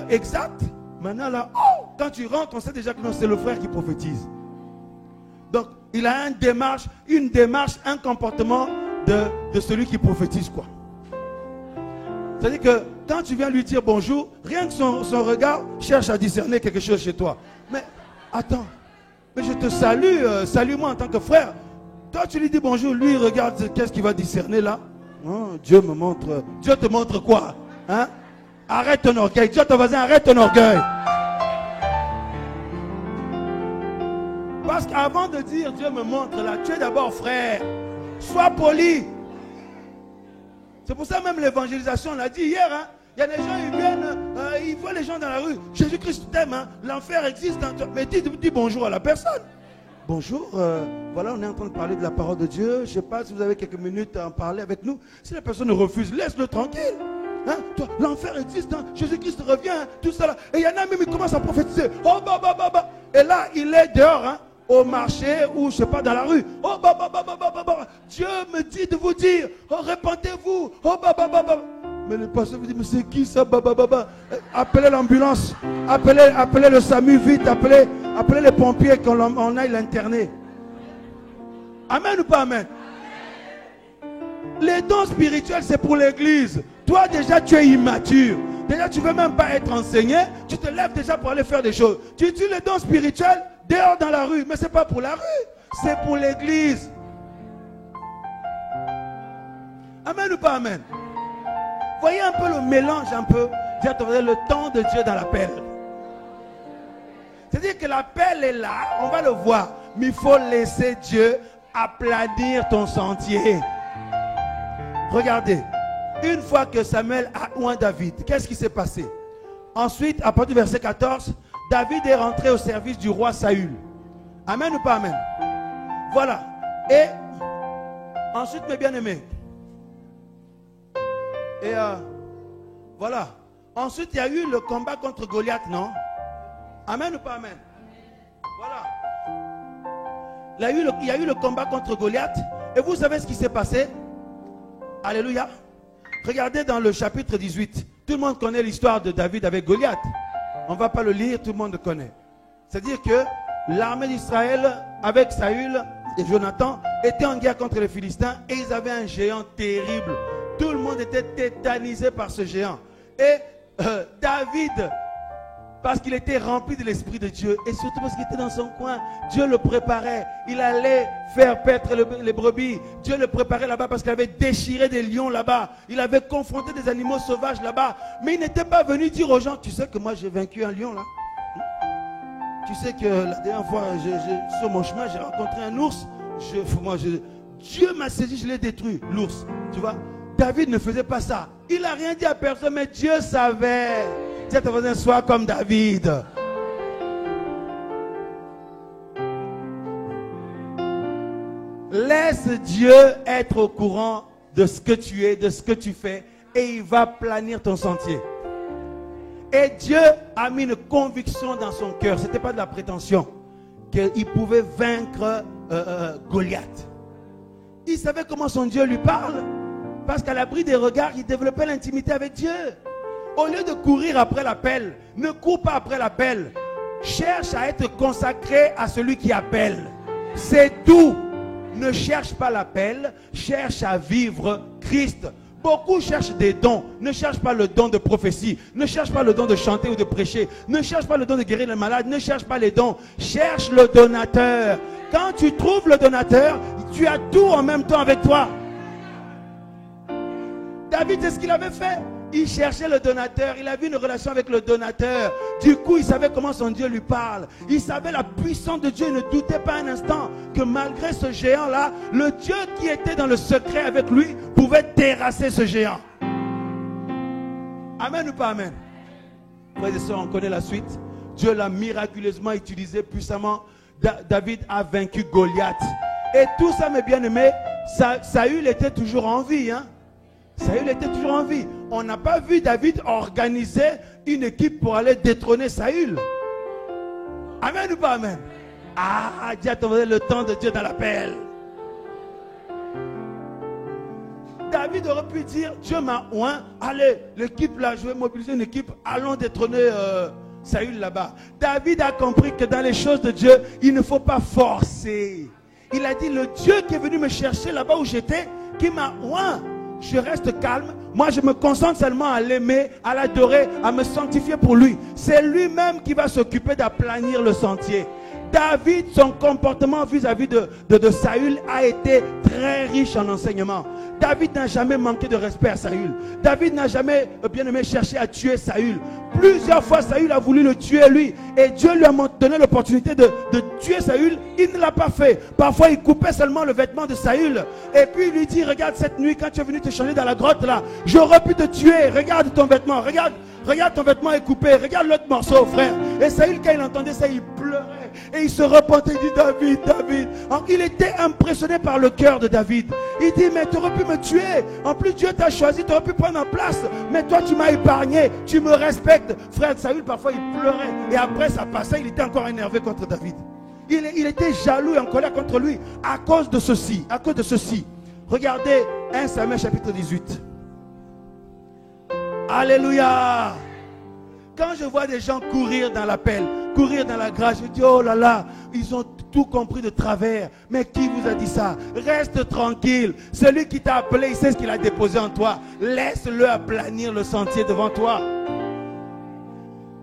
exact. Maintenant là, oh, quand tu rentres, on sait déjà que non, c'est le frère qui prophétise. Donc, il a une démarche, un comportement de celui qui prophétise, quoi. C'est-à-dire que quand tu viens lui dire bonjour, rien que son regard cherche à discerner quelque chose chez toi. Mais, attends, mais je te salue, salue-moi en tant que frère. Toi, tu lui dis bonjour, lui, il regarde qu'est-ce qu'il va discerner là. Oh, Dieu me montre. Dieu te montre quoi? Hein? Arrête ton orgueil. Dis à ton voisin, arrête ton orgueil. Parce qu'avant de dire Dieu me montre là, tu es d'abord frère. Sois poli. C'est pour ça même l'évangélisation, on l'a dit hier, hein, il y a des gens, ils viennent, ils voient les gens dans la rue. Jésus-Christ t'aime, hein, l'enfer existe dans toi. Mais dis bonjour à la personne. Bonjour, voilà, on est en train de parler de la parole de Dieu. Je ne sais pas si vous avez quelques minutes à en parler avec nous. Si la personne refuse, laisse-le tranquille. Hein? Toi, l'enfer existe, hein? Jésus-Christ revient, hein? Tout ça là. Et il y en a même qui commencent à prophétiser. Oh, bah. Et là, il est dehors, hein? Au marché ou je sais pas dans la rue. Oh, bah. Dieu me dit de vous dire, oh, répentez-vous. Oh, Mais le pasteur vous dit, mais c'est qui ça, Appelez l'ambulance, appelez le SAMU vite, appelez les pompiers qu'on aille l'interner. Amen ou pas amen? Les dons spirituels, c'est pour l'église. Toi, déjà, tu es immature. Déjà, tu ne veux même pas être enseigné. Tu te lèves déjà pour aller faire des choses. Tu utilises les dons spirituels dehors dans la rue. Mais ce n'est pas pour la rue. C'est pour l'église. Amen ou pas amen? Voyez un peu le mélange, un peu. Le temps de Dieu dans l'appel. C'est-à-dire que l'appel est là. On va le voir. Mais il faut laisser Dieu aplanir ton sentier. Regardez. Une fois que Samuel a oint David, qu'est-ce qui s'est passé? Ensuite, à partir du verset 14, David est rentré au service du roi Saül. Amen ou pas amen? Voilà. Et ensuite, mes bien-aimés. Et voilà. Ensuite, il y a eu le combat contre Goliath, non? Amen ou pas amen? Voilà. Il y a eu le combat contre Goliath. Et vous savez ce qui s'est passé? Alléluia. Regardez dans le chapitre 18. Tout le monde connaît l'histoire de David avec Goliath. On ne va pas le lire, tout le monde le connaît. C'est-à-dire que l'armée d'Israël, avec Saül et Jonathan, était en guerre contre les Philistins et ils avaient un géant terrible. Tout le monde était tétanisé par ce géant. Et David, parce qu'il était rempli de l'Esprit de Dieu, et surtout parce qu'il était dans son coin, Dieu le préparait. Il allait faire paître les brebis. Dieu le préparait là-bas parce qu'il avait déchiré des lions là-bas. Il avait confronté des animaux sauvages là-bas. Mais il n'était pas venu dire aux gens, tu sais que moi j'ai vaincu un lion là. Tu sais que la dernière fois, sur mon chemin, j'ai rencontré un ours. Dieu m'a saisi, je l'ai détruit, l'ours. Tu vois, David ne faisait pas ça. Il n'a rien dit à personne, mais Dieu savait. Cette voisin soit comme David. Laisse Dieu être au courant de ce que tu es, de ce que tu fais, et il va planir ton sentier. Et Dieu a mis une conviction dans son cœur. Ce n'était pas de la prétention qu'il pouvait vaincre Goliath. Il savait comment son Dieu lui parle. Parce qu'à l'abri des regards, il développait l'intimité avec Dieu. Au lieu de courir après l'appel, ne cours pas après l'appel. Cherche à être consacré à celui qui appelle. C'est tout. Ne cherche pas l'appel, cherche à vivre Christ. Beaucoup cherchent des dons. Ne cherche pas le don de prophétie. Ne cherche pas le don de chanter ou de prêcher. Ne cherche pas le don de guérir les malades. Ne cherche pas les dons. Cherche le donateur. Quand tu trouves le donateur, tu as tout en même temps avec toi. David, c'est ce qu'il avait fait. Il cherchait le donateur. Il avait une relation avec le donateur. Du coup, il savait comment son Dieu lui parle. Il savait la puissance de Dieu. Il ne doutait pas un instant que malgré ce géant-là, le Dieu qui était dans le secret avec lui pouvait terrasser ce géant. Amen ou pas amen? Frères et sœurs, on connaît la suite. Dieu l'a miraculeusement utilisé puissamment. David a vaincu Goliath. Et tout ça, mes bien-aimés, Saül était toujours en vie, hein? Saül était toujours en vie. On n'a pas vu David organiser une équipe pour aller détrôner Saül. Amen ou pas amen? Ah, dis à ton voisin, le temps de Dieu dans l'appel. David aurait pu dire, Dieu m'a oint, allez, l'équipe là, je vais mobiliser une équipe, allons détrôner Saül là-bas. David a compris que dans les choses de Dieu, il ne faut pas forcer. Il a dit, le Dieu qui est venu me chercher là-bas où j'étais, qui m'a oint. Je reste calme. Moi, je me concentre seulement à l'aimer, à l'adorer, à me sanctifier pour lui. C'est lui-même qui va s'occuper d'aplanir le sentier. David, son comportement vis-à-vis de Saül a été très riche en enseignement. David n'a jamais manqué de respect à Saül. David n'a jamais, bien aimé, cherché à tuer Saül. Plusieurs fois, Saül a voulu le tuer lui. Et Dieu lui a donné l'opportunité de tuer Saül. Il ne l'a pas fait. Parfois, il coupait seulement le vêtement de Saül. Et puis, il lui dit, regarde cette nuit, quand tu es venu te changer dans la grotte là, j'aurais pu te tuer. Regarde ton vêtement. Regarde ton vêtement est coupé. Regarde l'autre morceau, frère. Et Saül, quand il entendait ça, il pleurait. Et il se repentait. Il dit, David. Alors, il était impressionné par le cœur de David. Il dit, mais tu aurais pu me tuer. En plus, Dieu t'a choisi. Tu aurais pu prendre ma place. Mais toi, tu m'as épargné. Tu me respectes. Frère Saül, parfois, il pleurait. Et après, ça passait. Il était encore énervé contre David. Il était jaloux et en colère contre lui. À cause de ceci. Regardez 1 Samuel chapitre 18. Alléluia. Quand je vois des gens courir dans l'appel, courir dans la grâce, je dis oh là là, ils ont tout compris de travers. Mais qui vous a dit ça? Reste tranquille. Celui qui t'a appelé, il sait ce qu'il a déposé en toi. Laisse-le aplanir le sentier devant toi.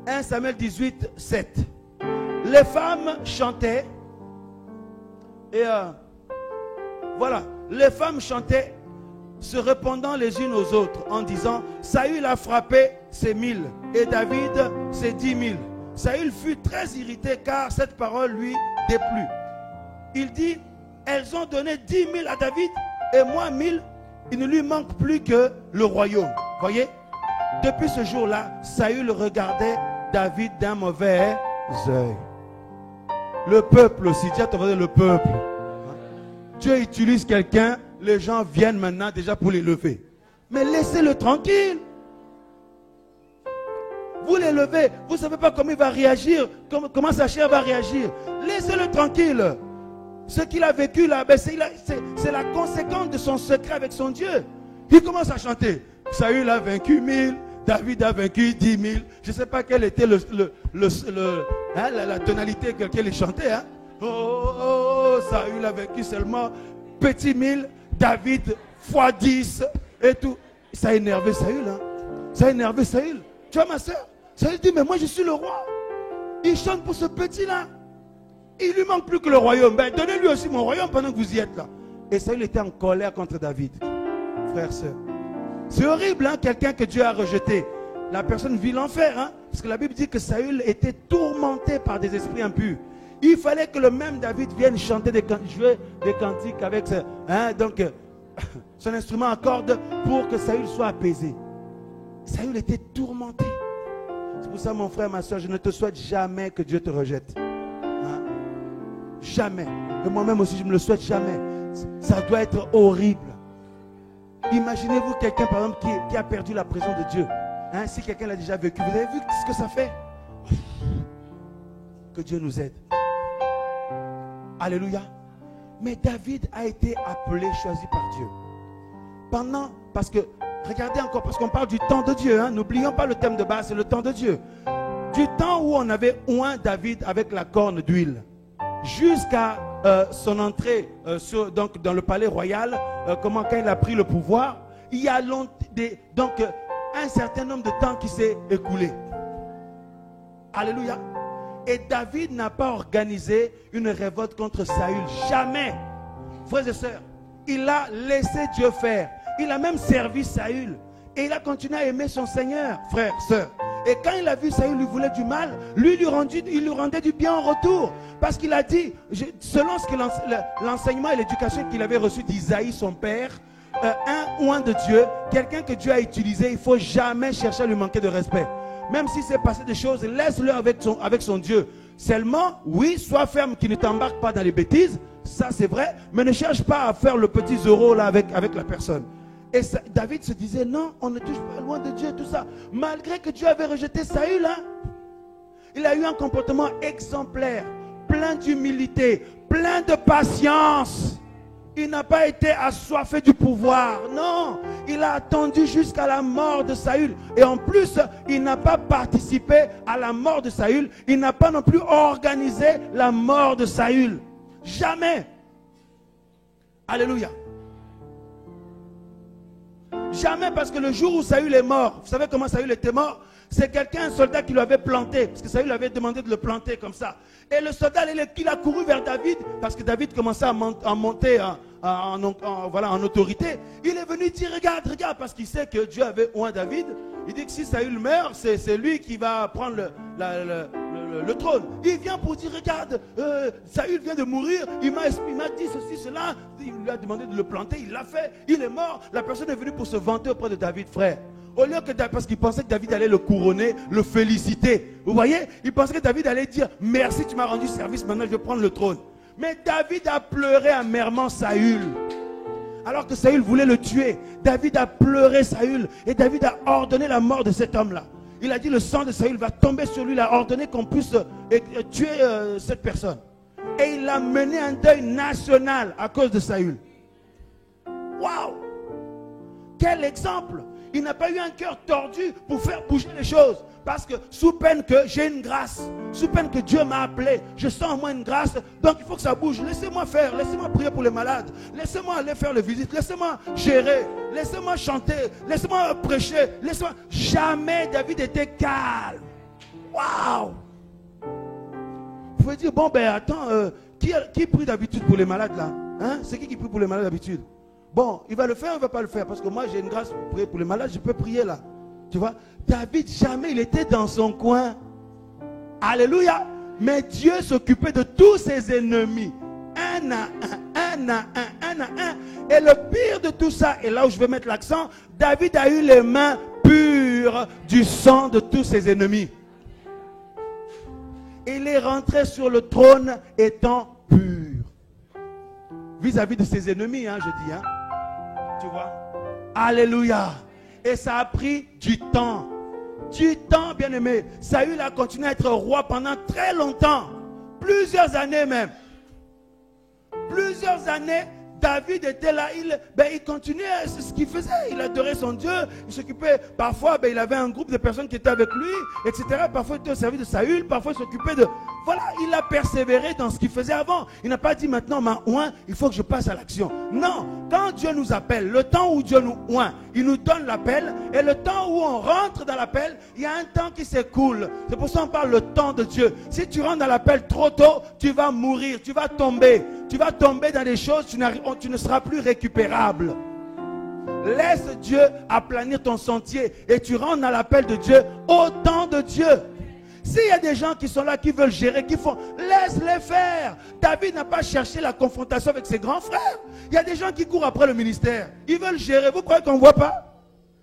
1 Samuel 18, 7. Les femmes chantaient. Et voilà, les femmes chantaient, se répondant les unes aux autres en disant, Saül a frappé ses 1000 et David ses 10 000. Saül fut très irrité car cette parole lui déplut. Il dit, elles ont donné 10 000 à David et moi 1000. Il ne lui manque plus que le royaume. Voyez, depuis ce jour-là, Saül regardait David d'un mauvais œil. Le peuple aussi, tiens, tu vas dire le peuple. Dieu utilise quelqu'un, les gens viennent maintenant déjà pour l'élever. Mais laissez-le tranquille. Vous l'élevez, vous ne savez pas comment il va réagir, comment sa chair va réagir. Laissez-le tranquille. Ce qu'il a vécu là, ben c'est la conséquence de son secret avec son Dieu. Il commence à chanter. Saül a vaincu 1000, David a vaincu 10 000. Je ne sais pas quelle était la tonalité que il chantait. Hein? Oh, Saül a vaincu seulement petit 1000, David fois 10 et tout. Ça a énervé Saül. Hein? Ça a énervé Saül. Tu vois ma soeur? Saül dit, mais moi je suis le roi. Il chante pour ce petit-là. Il lui manque plus que le royaume. Ben, donnez-lui aussi mon royaume pendant que vous y êtes là. Et Saül était en colère contre David. Frère, sœur. C'est horrible, hein, quelqu'un que Dieu a rejeté. La personne vit l'enfer. Hein, parce que la Bible dit que Saül était tourmenté par des esprits impurs. Il fallait que le même David vienne chanter jouer des cantiques avec son instrument à cordes pour que Saül soit apaisé. Saül était tourmenté. C'est pour ça, mon frère, ma soeur, je ne te souhaite jamais que Dieu te rejette. Hein? Jamais. Et moi-même aussi, je ne me le souhaite jamais. Ça doit être horrible. Imaginez-vous quelqu'un, par exemple, qui a perdu la présence de Dieu. Hein? Si quelqu'un l'a déjà vécu, vous avez vu ce que ça fait? Que Dieu nous aide. Alléluia. Mais David a été appelé, choisi par Dieu. Parce que, regardez encore, parce qu'on parle du temps de Dieu. Hein? N'oublions pas le thème de base, c'est le temps de Dieu. Du temps où on avait oint David avec la corne d'huile, jusqu'à son entrée dans le palais royal, quand il a pris le pouvoir, il y a un certain nombre de temps qui s'est écoulé. Alléluia. Et David n'a pas organisé une révolte contre Saül. Jamais. Frères et sœurs, il a laissé Dieu faire. Il a même servi Saül. Et il a continué à aimer son Seigneur, frères, sœurs. Et quand il a vu Saül lui voulait du mal, il lui rendait du bien en retour. Parce qu'il a dit, selon ce que l'enseignement et l'éducation qu'il avait reçu d'Isaïe, son père, un oint de Dieu, quelqu'un que Dieu a utilisé, il ne faut jamais chercher à lui manquer de respect. Même si c'est passé des choses, laisse-le avec son Dieu. Seulement, oui, sois ferme, qu'il ne t'embarque pas dans les bêtises, ça c'est vrai, mais ne cherche pas à faire le petit zéro là avec la personne. Et David se disait, non, on ne touche pas loin de Dieu, tout ça. Malgré que Dieu avait rejeté Saül, hein, il a eu un comportement exemplaire, plein d'humilité, plein de patience. Il n'a pas été assoiffé du pouvoir, non. Il a attendu jusqu'à la mort de Saül. Et en plus, il n'a pas participé à la mort de Saül. Il n'a pas non plus organisé la mort de Saül. Jamais. Alléluia. Jamais, parce que le jour où Saül est mort, vous savez comment Saül était mort? C'est un soldat qui lui avait planté, parce que Saül lui avait demandé de le planter comme ça. Et le soldat, il a couru vers David, parce que David commençait à monter en autorité. Il est venu dire, regarde, parce qu'il sait que Dieu avait oint David. Il dit que si Saül meurt, c'est lui qui va prendre le trône. Il vient pour dire, regarde, Saül vient de mourir, il m'a dit ceci, cela. Il lui a demandé de le planter, il l'a fait, il est mort. La personne est venue pour se vanter auprès de David, frère. Au lieu que, parce qu'il pensait que David allait le couronner, le féliciter. Vous voyez? Il pensait que David allait dire, merci, tu m'as rendu service, maintenant je vais prendre le trône. Mais David a pleuré amèrement Saül. Alors que Saül voulait le tuer, David a pleuré Saül. Et David a ordonné la mort de cet homme-là. Il a dit, le sang de Saül va tomber sur lui. Il a ordonné qu'on puisse tuer cette personne. Et il a mené un deuil national à cause de Saül. Waouh! Quel exemple! Il n'a pas eu un cœur tordu pour faire bouger les choses. Parce que sous peine que j'ai une grâce, sous peine que Dieu m'a appelé, je sens en moi une grâce, donc il faut que ça bouge. Laissez-moi faire, laissez-moi prier pour les malades, laissez-moi aller faire les visites, laissez-moi gérer, laissez-moi chanter, laissez-moi prêcher, laissez-moi... Jamais David était calme. Waouh! Vous pouvez dire, bon ben attends, qui prie d'habitude pour les malades là? Hein? C'est qui prie pour les malades d'habitude? Bon, il va le faire ou il ne va pas le faire? Parce que moi j'ai une grâce pour prier pour les malades, je peux prier là. Tu vois, David, jamais il était dans son coin. Alléluia. Mais Dieu s'occupait de tous ses ennemis. Un à un. Et le pire de tout ça, et là où je vais mettre l'accent, David a eu les mains pures du sang de tous ses ennemis. Il est rentré sur le trône étant pur. Vis-à-vis de ses ennemis, hein, je dis. Hein. Tu vois? Alléluia. Et ça a pris du temps. Du temps, bien aimé. Saül a continué à être roi pendant très longtemps. Plusieurs années même. Plusieurs années, David était là. Il continuait ce qu'il faisait. Il adorait son Dieu. Il s'occupait. Parfois, il avait un groupe de personnes qui étaient avec lui, etc. Parfois, il était au service de Saül. Parfois, il s'occupait de... Voilà, il a persévéré dans ce qu'il faisait avant. Il n'a pas dit maintenant, il faut que je passe à l'action. Non, quand Dieu nous appelle, le temps où Dieu nous oint, il nous donne l'appel. Et le temps où on rentre dans l'appel, il y a un temps qui s'écoule. C'est pour ça qu'on parle le temps de Dieu. Si tu rentres dans l'appel trop tôt, tu vas mourir, tu vas tomber. Tu vas tomber dans des choses, tu ne seras plus récupérable. Laisse Dieu aplanir ton sentier et tu rentres dans l'appel de Dieu au temps de Dieu. S'il y a des gens qui sont là, qui veulent gérer, qui font, laisse-les faire. David n'a pas cherché la confrontation avec ses grands frères. Il y a des gens qui courent après le ministère. Ils veulent gérer. Vous croyez qu'on ne voit pas?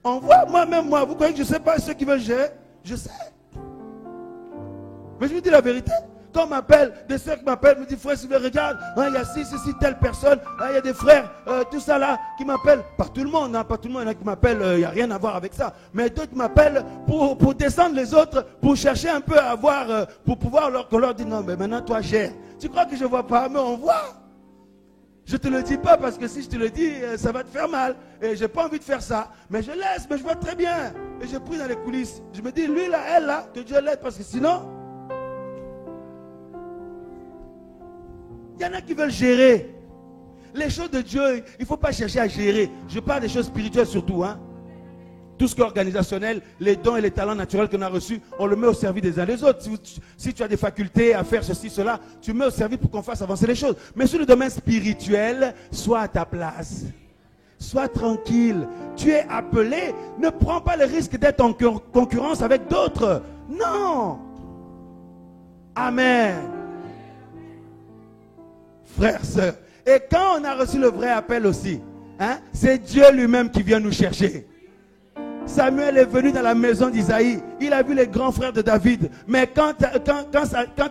On voit, moi. Vous croyez que je ne sais pas ceux qui veulent gérer? Je sais. Mais je vous dis la vérité. Quand on m'appelle, des soeurs qui m'appellent, me disent, frère Sylvain, regarde, il y a ci, telle personne, il y a des frères, tout ça là, qui m'appellent, pas tout le monde, pas tout le monde, il y en a qui m'appellent, il n'y a rien à voir avec ça, mais d'autres m'appellent pour descendre les autres, pour chercher un peu à voir, pour pouvoir qu'on leur dise, non, mais maintenant toi gère. Tu crois que je ne vois pas, mais on voit. Je ne te le dis pas parce que si je te le dis, ça va te faire mal. Et je n'ai pas envie de faire ça. Mais je laisse, mais je vois très bien. Et je prie dans les coulisses. Je me dis, lui là, elle là, que Dieu l'aide parce que sinon... Il y en a qui veulent gérer. Les choses de Dieu, il ne faut pas chercher à gérer. Je parle des choses spirituelles surtout. Hein. Tout ce qui est organisationnel, les dons et les talents naturels qu'on a reçus, on le met au service des uns des autres. Si tu as des facultés à faire ceci, cela, tu mets au service pour qu'on fasse avancer les choses. Mais sur le domaine spirituel, sois à ta place. Sois tranquille. Tu es appelé. Ne prends pas le risque d'être en concurrence avec d'autres. Non. Amen. Frères, sœurs. Et quand on a reçu le vrai appel aussi, hein, c'est Dieu lui-même qui vient nous chercher. Samuel est venu dans la maison d'Isaïe. Il a vu les grands frères de David. Mais quant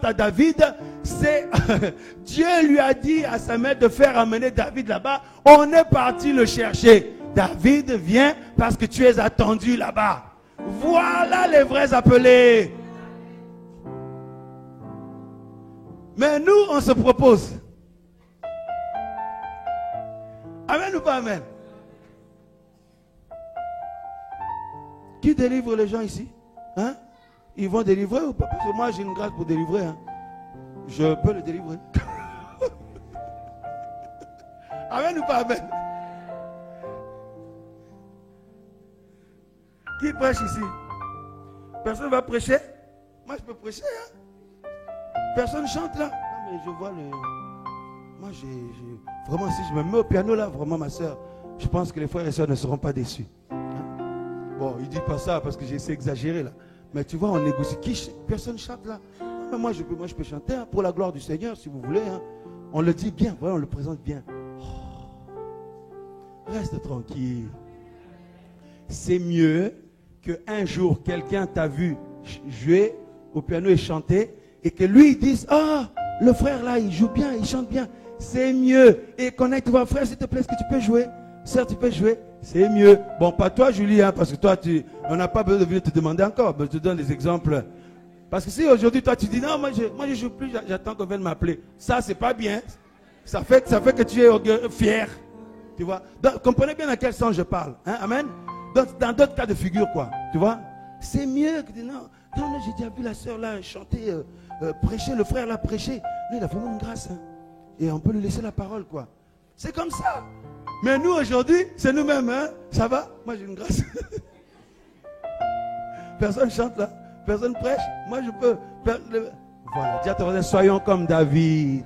à David, c'est Dieu lui a dit à Samuel de faire amener David là-bas. On est parti le chercher. David, viens parce que tu es attendu là-bas. Voilà les vrais appelés. Mais nous, on se propose. Amen ou pas amen? Qui délivre les gens ici? Hein? Ils vont délivrer ou pas? Parce que moi j'ai une grâce pour délivrer. Hein? Je peux le délivrer. Amen ou pas amen? Qui prêche ici? Personne ne va prêcher? Moi je peux prêcher. Hein? Personne chante là? Non mais je vois le... Moi, vraiment, si je me mets au piano là, vraiment, ma soeur, je pense que les frères et sœurs ne seront pas déçus. Hein? Bon, il ne dit pas ça parce que j'essaie d'exagérer là. Mais tu vois, on négocie. Personne chante là. Moi, je peux chanter hein, pour la gloire du Seigneur, si vous voulez. Hein. On le dit bien, voilà, on le présente bien. Oh, reste tranquille. C'est mieux qu'un jour, quelqu'un t'a vu jouer au piano et chanter et que lui, il dise, ah, le frère là, il joue bien, il chante bien. C'est mieux. Et connecte, toi, frère, s'il te plaît, est-ce que tu peux jouer? Sœur, tu peux jouer? C'est mieux. Bon, pas toi, Julie, hein, parce que toi, on n'a pas besoin de venir te demander encore. Mais je te donne des exemples. Parce que si aujourd'hui, toi, tu dis, non, moi, je ne joue plus, j'attends qu'on vienne m'appeler. Ça, c'est pas bien. Ça fait que tu es fier. Tu vois? Donc, comprenez bien dans quel sens je parle. Hein? Amen. Donc, dans d'autres cas de figure, quoi. Tu vois? C'est mieux que de non. Non, j'ai déjà vu la sœur là chanter, prêcher, le frère là prêcher. Là, il a vraiment une grâce. Hein? Et on peut lui laisser la parole, quoi. C'est comme ça. Mais nous, aujourd'hui, c'est nous-mêmes. Hein? Ça va? Moi, j'ai une grâce. Personne chante là. Personne prêche. Moi, je peux. Voilà. Dis à ton voisin, soyons comme David.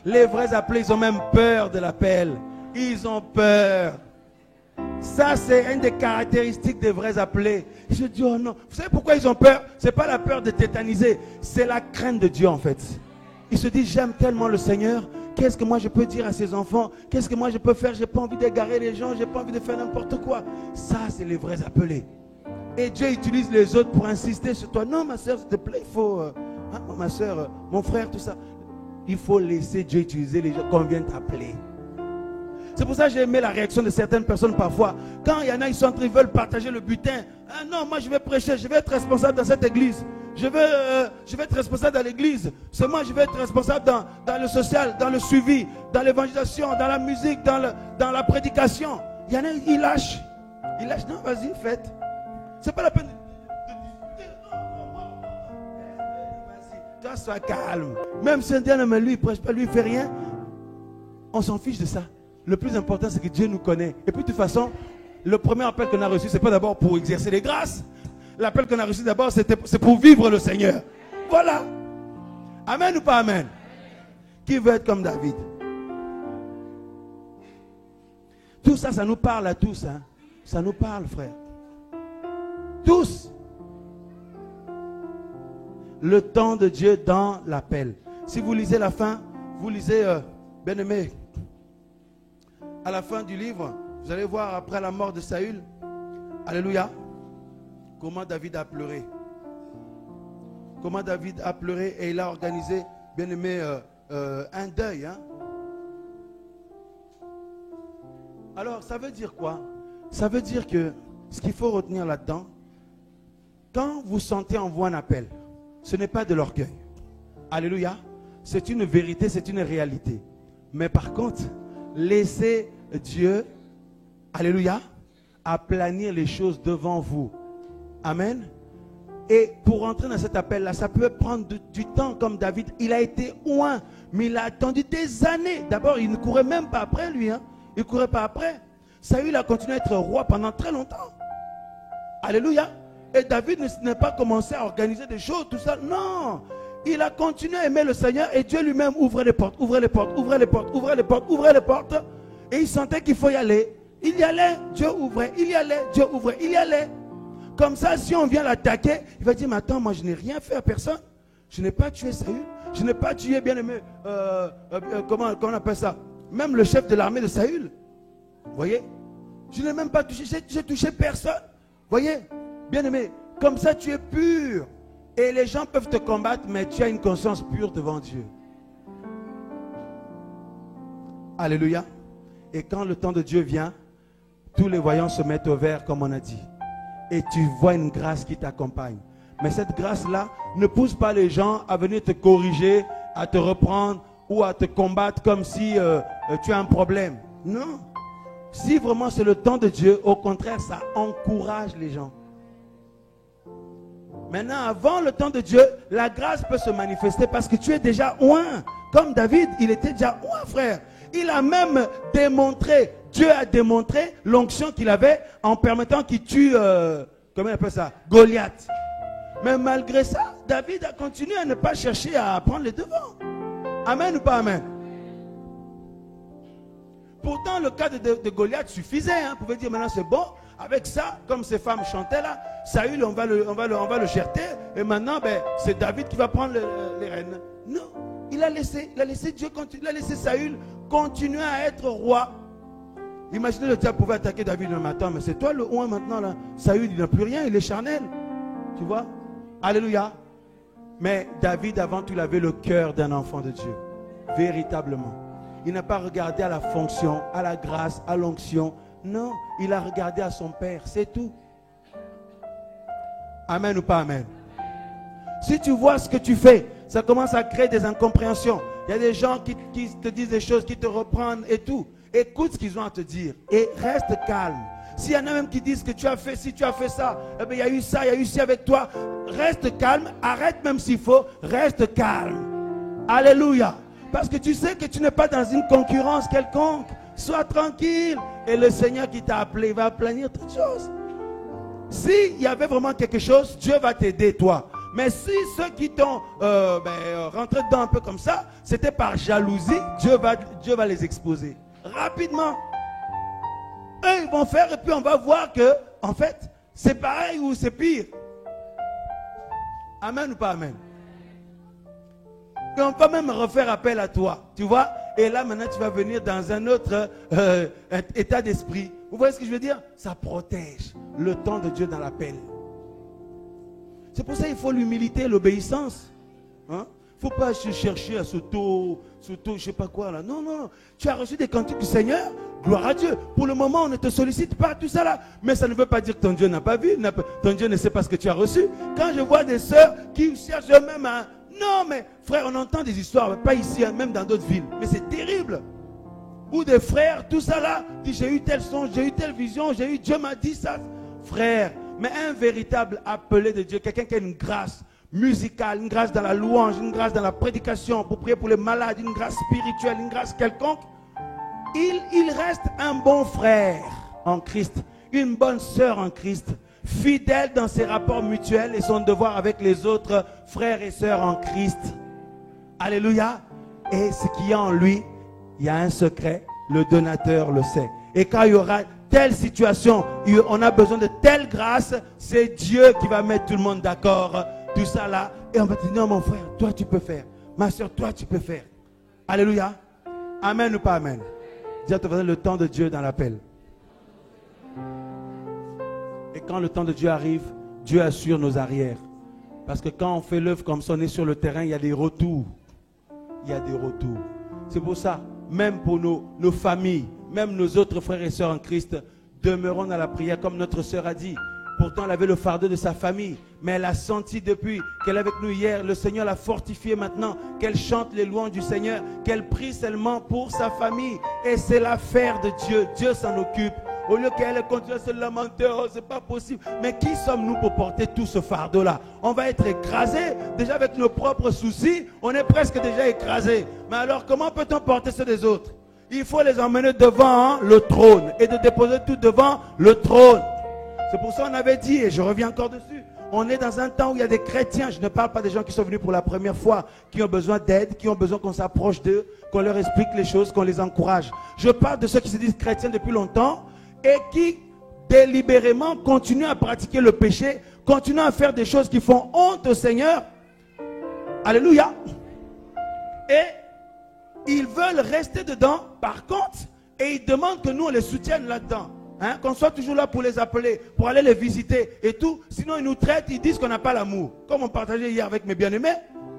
Les vrais appelés, ils ont même peur de l'appel. Ils ont peur. Ça, c'est une des caractéristiques des vrais appelés. Je dis, oh non. Vous savez pourquoi ils ont peur? Ce n'est pas la peur de tétaniser. C'est la crainte de Dieu, en fait. Ils se disent, j'aime tellement le Seigneur. Qu'est-ce que moi je peux dire à ses enfants? Qu'est-ce que moi je peux faire? Je n'ai pas envie d'égarer les gens. Je n'ai pas envie de faire n'importe quoi. Ça, c'est les vrais appelés. Et Dieu utilise les autres pour insister sur toi. Non, ma soeur, s'il te plaît, il faut... ma soeur, mon frère, tout ça. Il faut laisser Dieu utiliser les gens qu'on vient t'appeler. C'est pour ça que j'ai aimé la réaction de certaines personnes parfois. Quand il y en a, ils veulent partager le butin. Ah non, moi je vais prêcher, je vais être responsable dans cette église. Je vais être responsable dans l'église. C'est moi, je vais être responsable dans le social, dans le suivi, dans l'évangélisation, dans la musique, dans la prédication. Il y en a, ils lâchent. Ils lâchent, non, vas-y, faites. C'est pas la peine de discuter. Vas-y, toi, sois calme. Même si un diable, mais lui, il prêche pas, lui, il fait rien. On s'en fiche de ça. Le plus important, c'est que Dieu nous connaît. Et puis, de toute façon, le premier appel qu'on a reçu, ce n'est pas d'abord pour exercer les grâces. L'appel qu'on a reçu d'abord, c'est pour vivre le Seigneur. Voilà. Amen ou pas amen? Qui veut être comme David? Tout ça, ça nous parle à tous. Hein? Ça nous parle, frère. Tous. Le temps de Dieu dans l'appel. Si vous lisez la fin, vous lisez, bien-aimé, à la fin du livre, vous allez voir après la mort de Saül, alléluia, comment David a pleuré. Comment David a pleuré et il a organisé, bien-aimé, un deuil. Hein? Alors, ça veut dire quoi? Ça veut dire que ce qu'il faut retenir là-dedans, quand vous sentez en vous un appel, ce n'est pas de l'orgueil. Alléluia. C'est une vérité, c'est une réalité. Mais par contre, laissez Dieu, alléluia, aplanir les choses devant vous. Amen. Et pour entrer dans cet appel-là, ça peut prendre du temps comme David. Il a été oint, mais il a attendu des années. D'abord, il ne courait même pas après lui. Hein. Il ne courait pas après. Saül a continué à être roi pendant très longtemps. Alléluia. Et David n'a pas commencé à organiser des choses, tout ça. Non. Il a continué à aimer le Seigneur et Dieu lui-même ouvrait les portes, ouvrait les portes, ouvrait les portes, ouvrait les portes, ouvrait les portes. Et il sentait qu'il faut y aller. Il y allait, Dieu ouvrait. Il y allait, Dieu ouvrait. Il y allait. Comme ça, si on vient l'attaquer, il va dire, mais attends, moi je n'ai rien fait à personne. Je n'ai pas tué Saül. Je n'ai pas tué, bien aimé, comment on appelle ça? Même le chef de l'armée de Saül. Vous voyez? Je n'ai même pas touché, j'ai touché personne. Vous voyez? Bien aimé, comme ça tu es pur. Et les gens peuvent te combattre, mais tu as une conscience pure devant Dieu. Alléluia. Et quand le temps de Dieu vient, tous les voyants se mettent au vert, comme on a dit. Et tu vois une grâce qui t'accompagne. Mais cette grâce-là ne pousse pas les gens à venir te corriger, à te reprendre ou à te combattre comme si tu as un problème. Non. Si vraiment c'est le temps de Dieu, au contraire, ça encourage les gens. Maintenant, avant le temps de Dieu, la grâce peut se manifester parce que tu es déjà oint. Comme David, il était déjà oint, frère. Il a même démontré, Dieu a démontré l'onction qu'il avait en permettant qu'il tue, comment on appelle ça, Goliath. Mais malgré ça, David a continué à ne pas chercher à prendre les devants. Amen ou pas amen? Pourtant, le cas de Goliath suffisait. Hein. Vous pouvez dire maintenant c'est bon. Avec ça, comme ces femmes chantaient là, Saül, on va le jeter. Et maintenant, ben, c'est David qui va prendre les rênes. Non, il a laissé Dieu continuer, il a laissé Saül continuer à être roi. Imaginez, le diable pouvait attaquer David le matin, mais c'est toi le roi maintenant là. Saül, il n'a plus rien, il est charnel. Tu vois? Alléluia. Mais David, avant tout, il avait le cœur d'un enfant de Dieu. Véritablement. Il n'a pas regardé à la fonction, à la grâce, à l'onction. Non, il a regardé à son père, c'est tout. Amen ou pas amen? Si tu vois ce que tu fais, ça commence à créer des incompréhensions. Il y a des gens qui te disent des choses, qui te reprennent et tout. Écoute ce qu'ils ont à te dire et reste calme. S'il y en a même qui disent que tu as fait ci, tu as fait ça, eh bien, il y a eu ça, il y a eu ci avec toi, reste calme, arrête même s'il faut, reste calme. Alléluia. Parce que tu sais que tu n'es pas dans une concurrence quelconque. Sois tranquille. Et le Seigneur qui t'a appelé, il va aplanir toutes choses. S'il y avait vraiment quelque chose, Dieu va t'aider, toi. Mais si ceux qui t'ont rentré dedans un peu comme ça, c'était par jalousie, Dieu va les exposer. Rapidement. Eux, ils vont faire et puis on va voir que, en fait, c'est pareil ou c'est pire. Amen ou pas amen? Et on peut même refaire appel à toi, tu vois. Et là, maintenant, tu vas venir dans un autre état d'esprit. Vous voyez ce que je veux dire? Ça protège le temps de Dieu dans l'appel. C'est pour ça qu'il faut l'humilité et l'obéissance. Hein? Il ne faut pas se chercher à s'auto, je ne sais pas quoi là. Non, non, non. Tu as reçu des cantiques du Seigneur, gloire à Dieu. Pour le moment, on ne te sollicite pas, tout ça là. Mais ça ne veut pas dire que ton Dieu n'a pas vu, ton Dieu ne sait pas ce que tu as reçu. Quand je vois des sœurs qui cherchent eux-mêmes à... Non, mais frère, on entend des histoires, pas ici, même dans d'autres villes. Mais c'est terrible. Ou des frères, tout ça là, disent j'ai eu tel son, j'ai eu telle vision, Dieu m'a dit ça. Frère, mais un véritable appelé de Dieu, quelqu'un qui a une grâce musicale, une grâce dans la louange, une grâce dans la prédication, pour prier pour les malades, une grâce spirituelle, une grâce quelconque, il reste un bon frère en Christ, une bonne sœur en Christ, fidèle dans ses rapports mutuels et son devoir avec les autres frères et sœurs en Christ. Alléluia. Et ce qu'il y a en lui, il y a un secret, le donateur le sait. Et quand il y aura telle situation, on a besoin de telle grâce, c'est Dieu qui va mettre tout le monde d'accord, tout ça là. Et on va dire, non mon frère, toi tu peux faire. Ma soeur, toi tu peux faire. Alléluia. Amen ou pas amen? Dis à ton voisin, le temps de Dieu dans l'appel. Et quand le temps de Dieu arrive, Dieu assure nos arrières. Parce que quand on fait l'œuvre comme ça, on est sur le terrain, il y a des retours. Il y a des retours. C'est pour ça, même pour nos familles, même nos autres frères et sœurs en Christ, demeurons dans la prière comme notre sœur a dit. Pourtant, elle avait le fardeau de sa famille, mais elle a senti depuis qu'elle est avec nous hier, le Seigneur l'a fortifiée maintenant, qu'elle chante les louanges du Seigneur, qu'elle prie seulement pour sa famille. Et c'est l'affaire de Dieu. Dieu s'en occupe. Au lieu qu'elle continue à se lamenter, oh, c'est pas possible. Mais qui sommes-nous pour porter tout ce fardeau-là? On va être écrasés. Déjà avec nos propres soucis, on est presque déjà écrasés. Mais alors, comment peut-on porter ceux des autres? Il faut les emmener devant le trône et de déposer tout devant le trône. C'est pour ça qu'on avait dit, et je reviens encore dessus, on est dans un temps où il y a des chrétiens, je ne parle pas des gens qui sont venus pour la première fois, qui ont besoin d'aide, qui ont besoin qu'on s'approche d'eux, qu'on leur explique les choses, qu'on les encourage. Je parle de ceux qui se disent chrétiens depuis longtemps et qui délibérément continuent à pratiquer le péché, continuent à faire des choses qui font honte au Seigneur. Alléluia. Et ils veulent rester dedans, par contre, et ils demandent que nous on les soutienne là-dedans. Hein, qu'on soit toujours là pour les appeler, pour aller les visiter et tout. Sinon, ils nous traitent, ils disent qu'on n'a pas l'amour. Comme on partageait hier avec mes bien-aimés.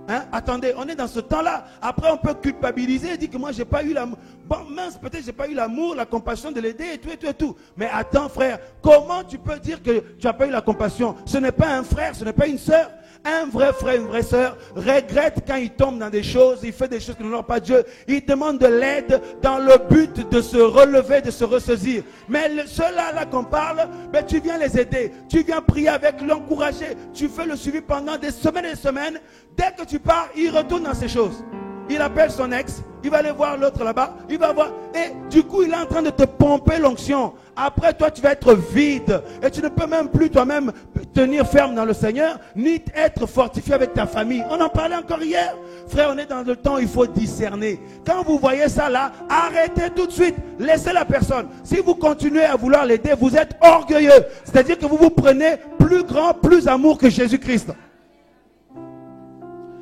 Hein, attendez, on est dans ce temps-là. Après, on peut culpabiliser et dire que moi, j'ai pas eu l'amour. Bon, mince, peut-être j'ai pas eu l'amour, la compassion de l'aider et tout, et tout, et tout. Mais attends, frère, comment tu peux dire que tu n'as pas eu la compassion? Ce n'est pas un frère, ce n'est pas une sœur. Un vrai frère, une vraie sœur regrette quand il tombe dans des choses, il fait des choses qui n'honorent pas Dieu. Il demande de l'aide dans le but de se relever, de se ressaisir. Mais ceux-là là qu'on parle, ben, tu viens les aider. Tu viens prier avec, l'encourager. Tu fais le suivi pendant des semaines et des semaines. Dès que tu pars, il retourne dans ces choses. Il appelle son ex, il va aller voir l'autre là-bas, il va voir, et du coup il est en train de te pomper l'onction. Après toi tu vas être vide, et tu ne peux même plus toi-même tenir ferme dans le Seigneur, ni être fortifié avec ta famille. On en parlait encore hier. Frère, on est dans le temps où il faut discerner. Quand vous voyez ça là, arrêtez tout de suite, laissez la personne. Si vous continuez à vouloir l'aider, vous êtes orgueilleux. C'est-à-dire que vous vous prenez plus grand, plus amour que Jésus-Christ.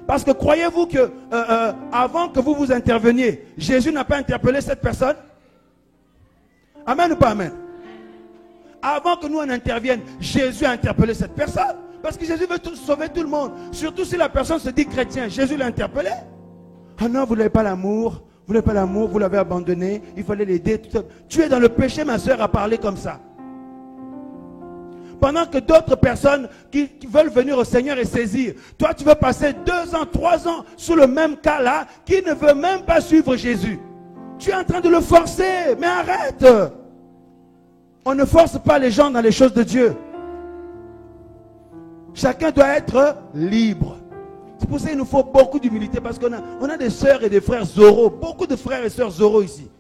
Parce que croyez-vous que avant que vous interveniez, Jésus n'a pas interpellé cette personne? Amen ou pas amen? Avant que nous on intervienne, Jésus a interpellé cette personne. Parce que Jésus veut sauver tout le monde. Surtout si la personne se dit chrétien. Jésus l'a interpellé. Ah non, vous n'avez pas l'amour. Vous n'avez pas l'amour, vous l'avez abandonné. Il fallait l'aider. Tu es dans le péché, ma soeur, à parler comme ça. Pendant que d'autres personnes qui veulent venir au Seigneur et saisir. Toi, tu veux passer 2 ans, 3 ans sous le même cas là, qui ne veut même pas suivre Jésus. Tu es en train de le forcer, mais arrête. On ne force pas les gens dans les choses de Dieu. Chacun doit être libre. C'est pour ça qu'il nous faut beaucoup d'humilité, parce qu'on a des sœurs et des frères Zorro, beaucoup de frères et sœurs Zorro ici.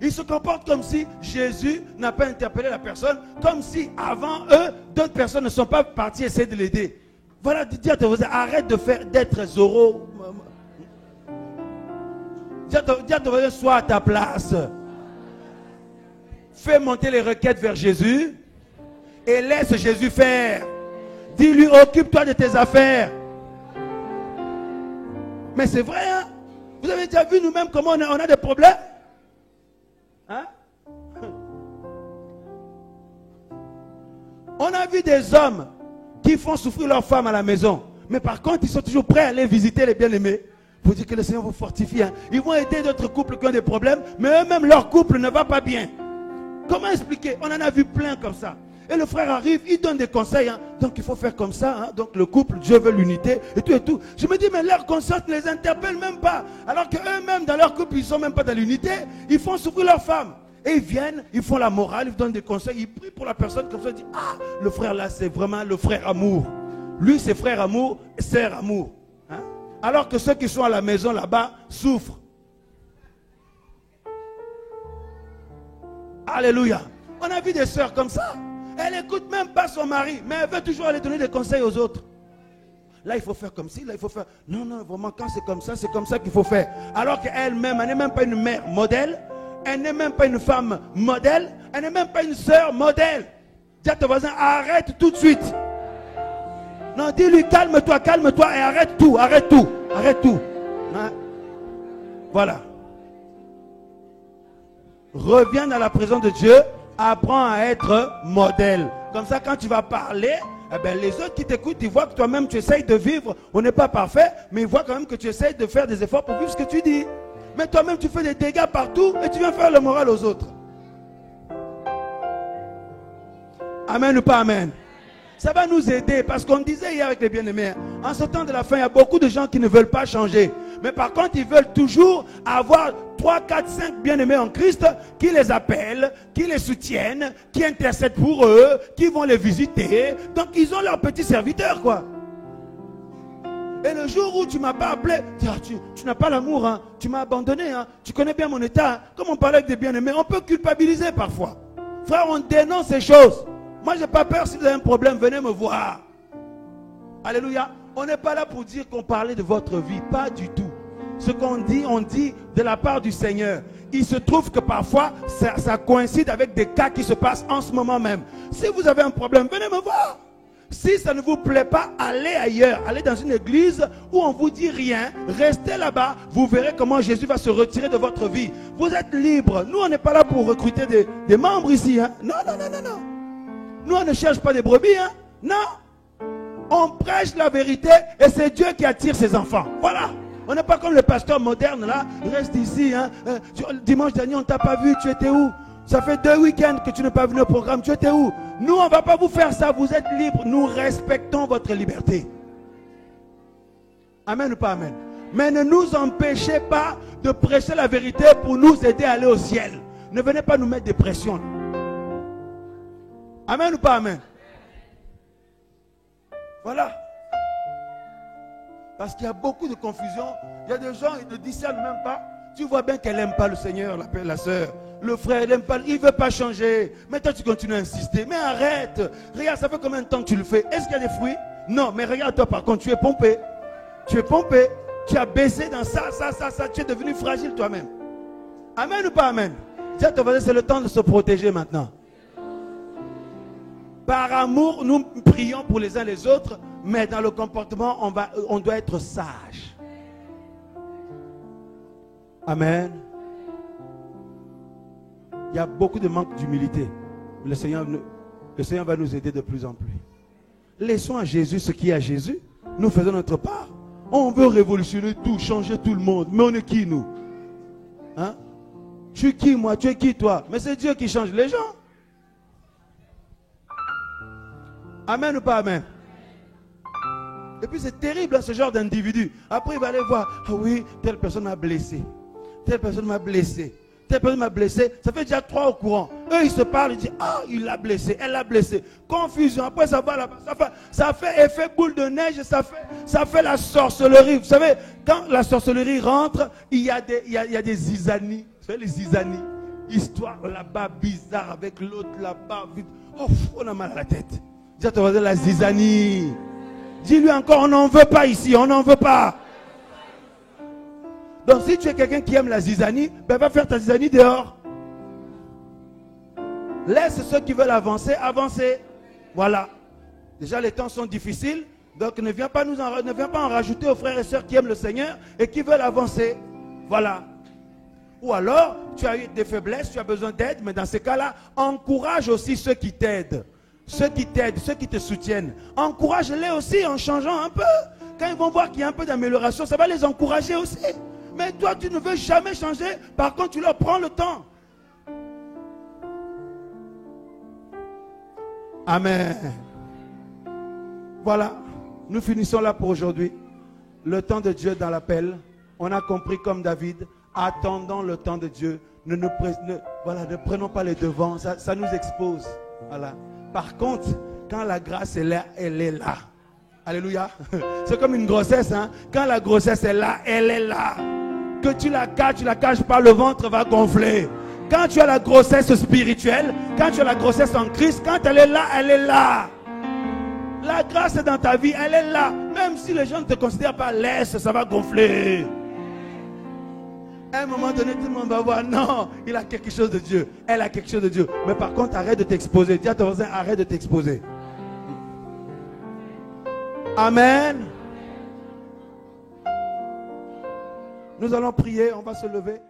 Ils se comportent comme si Jésus n'a pas interpellé la personne, comme si avant eux, d'autres personnes ne sont pas parties essayer de l'aider. Voilà, dis à ton voisin, arrête d'être Zorro. Dis à ton voisin, sois à ta place. Fais monter les requêtes vers Jésus et laisse Jésus faire. Dis-lui, occupe-toi de tes affaires. Mais c'est vrai, hein? Vous avez déjà vu nous-mêmes comment on a des problèmes? Hein? On a vu des hommes qui font souffrir leurs femmes à la maison. Mais par contre, ils sont toujours prêts à aller visiter les bien-aimés pour dire que le Seigneur vous fortifie. Hein? Ils vont aider d'autres couples qui ont des problèmes, mais eux-mêmes, leur couple ne va pas bien. Comment expliquer? On en a vu plein comme ça. Et le frère arrive, il donne des conseils. Hein? Donc il faut faire comme ça. Hein? Donc le couple, Dieu veut l'unité et tout et tout. Je me dis, mais leurs conseils ne les interpellent même pas. Alors qu'eux-mêmes, dans leur couple, ils ne sont même pas dans l'unité. Ils font souffrir leurs femmes. Et ils viennent, ils font la morale, ils donnent des conseils. Ils prient pour la personne comme ça. Ils disent, ah, le frère là, c'est vraiment le frère amour. Lui, c'est frère amour et sœur amour. Hein? Alors que ceux qui sont à la maison là-bas souffrent. Alléluia. On a vu des sœurs comme ça. Elle n'écoute même pas son mari, mais elle veut toujours aller donner des conseils aux autres. Là, il faut faire comme ci, là, il faut faire... Non, non, vraiment, quand c'est comme ça qu'il faut faire. Alors qu'elle-même, elle n'est même pas une mère modèle, elle n'est même pas une femme modèle, elle n'est même pas une sœur modèle. Dis à ton voisin, arrête tout de suite. Non, dis-lui, calme-toi et arrête tout. Hein? Voilà. Reviens dans la présence de Dieu. Apprends à être modèle. Comme ça, quand tu vas parler, eh bien, les autres qui t'écoutent, ils voient que toi-même tu essayes de vivre. On n'est pas parfait, mais ils voient quand même que tu essayes de faire des efforts pour vivre ce que tu dis. Mais toi-même, tu fais des dégâts partout et tu viens faire le moral aux autres. Amen ou pas amen? Ça va nous aider parce qu'on disait hier avec les bien-aimés, en ce temps de la fin, il y a beaucoup de gens qui ne veulent pas changer. Mais par contre, ils veulent toujours avoir 3, 4, 5 bien-aimés en Christ qui les appellent, qui les soutiennent, qui intercèdent pour eux, qui vont les visiter. Donc, ils ont leurs petits serviteurs, quoi. Et le jour où tu ne m'as pas appelé, tu n'as pas l'amour, hein, tu m'as abandonné, hein, tu connais bien mon état. Hein. Comme on parlait avec des bien-aimés, on peut culpabiliser parfois. Frère, on dénonce ces choses. Moi, je n'ai pas peur. Si vous avez un problème, venez me voir. Alléluia. On n'est pas là pour dire qu'on parlait de votre vie. Pas du tout. Ce qu'on dit, on dit de la part du Seigneur. Il se trouve que parfois, ça coïncide avec des cas qui se passent en ce moment même. Si vous avez un problème, venez me voir. Si ça ne vous plaît pas, allez ailleurs. Allez dans une église où on ne vous dit rien. Restez là-bas. Vous verrez comment Jésus va se retirer de votre vie. Vous êtes libre. Nous, on n'est pas là pour recruter des membres ici. Hein. Non, non, non, non, non. Nous, on ne cherche pas des brebis, hein? Non. On prêche la vérité et c'est Dieu qui attire ses enfants. Voilà. On n'est pas comme le pasteur moderne, là. Il reste ici, hein? Dimanche dernier, on ne t'a pas vu. Tu étais où? Ça fait 2 week-ends que tu n'es pas venu au programme. Tu étais où? Nous, on ne va pas vous faire ça. Vous êtes libres. Nous respectons votre liberté. Amen ou pas amen? Mais ne nous empêchez pas de prêcher la vérité pour nous aider à aller au ciel. Ne venez pas nous mettre des pressions. Amen ou pas amen? Voilà. Parce qu'il y a beaucoup de confusion. Il y a des gens, ils ne discernent même pas. Tu vois bien qu'elle n'aime pas le Seigneur, la sœur. Le frère, il n'aime pas, il ne veut pas changer. Mais toi, tu continues à insister. Mais arrête. Regarde, ça fait combien de temps que tu le fais? Est-ce qu'il y a des fruits? Non, mais regarde-toi par contre, tu es pompé. Tu es pompé. Tu as baissé dans ça. Tu es devenu fragile toi-même. Amen ou pas amen? Dis à ton voisin, c'est le temps de se protéger maintenant. Par amour, nous prions pour les uns les autres, mais dans le comportement, on doit être sage. Amen. Il y a beaucoup de manque d'humilité. Le Seigneur va nous aider de plus en plus. Laissons à Jésus ce qui est à Jésus. Nous faisons notre part. On veut révolutionner tout, changer tout le monde. Mais on est qui, nous? Hein? Je suis qui, moi? Tu es qui, toi? Mais c'est Dieu qui change les gens. Amen ou pas amen? Et puis c'est terrible, hein, ce genre d'individu. Après, il va aller voir, ah oui, telle personne m'a blessé. Telle personne m'a blessé. Telle personne m'a blessé. Ça fait déjà 3 au courant. Eux, ils se parlent, ils disent, ah, il l'a blessé, elle l'a blessé. Confusion. Après, ça va là-bas. Ça fait effet boule de neige, ça fait la sorcellerie. Vous savez, quand la sorcellerie rentre, il y a des zizanies. Vous savez, les zizanies. Histoire là-bas bizarre avec l'autre là-bas. Oh, on a mal à la tête. Dis à ton voisin, la zizanie. Dis-lui encore, on n'en veut pas ici, on n'en veut pas. Donc si tu es quelqu'un qui aime la zizanie, ben va faire ta zizanie dehors. Laisse ceux qui veulent avancer, avancer. Voilà. Déjà les temps sont difficiles, donc ne viens pas en rajouter aux frères et sœurs qui aiment le Seigneur et qui veulent avancer. Voilà. Ou alors, tu as eu des faiblesses, tu as besoin d'aide, mais dans ces cas-là, encourage aussi ceux qui t'aident. Ceux qui t'aident, ceux qui te soutiennent. Encourage-les aussi en changeant un peu. Quand ils vont voir qu'il y a un peu d'amélioration, ça va les encourager aussi. Mais toi, tu ne veux jamais changer. Par contre, tu leur prends le temps. Amen. Voilà. Nous finissons là pour aujourd'hui. Le temps de Dieu dans l'appel. On a compris comme David. Attendons le temps de Dieu. Ne prenons pas les devants. Ça nous expose. Voilà. Par contre, quand la grâce est là, elle est là. Alléluia. C'est comme une grossesse. Hein? Quand la grossesse est là, elle est là. Que tu la caches pas, le ventre va gonfler. Quand tu as la grossesse spirituelle, quand tu as la grossesse en Christ, quand elle est là, elle est là. La grâce est dans ta vie, elle est là. Même si les gens ne te considèrent pas, laisse, ça va gonfler. À un moment donné, tout le monde va voir, non, il a quelque chose de Dieu. Elle a quelque chose de Dieu. Mais par contre, arrête de t'exposer. Dis à ton voisin, arrête de t'exposer. Amen. Nous allons prier, on va se lever.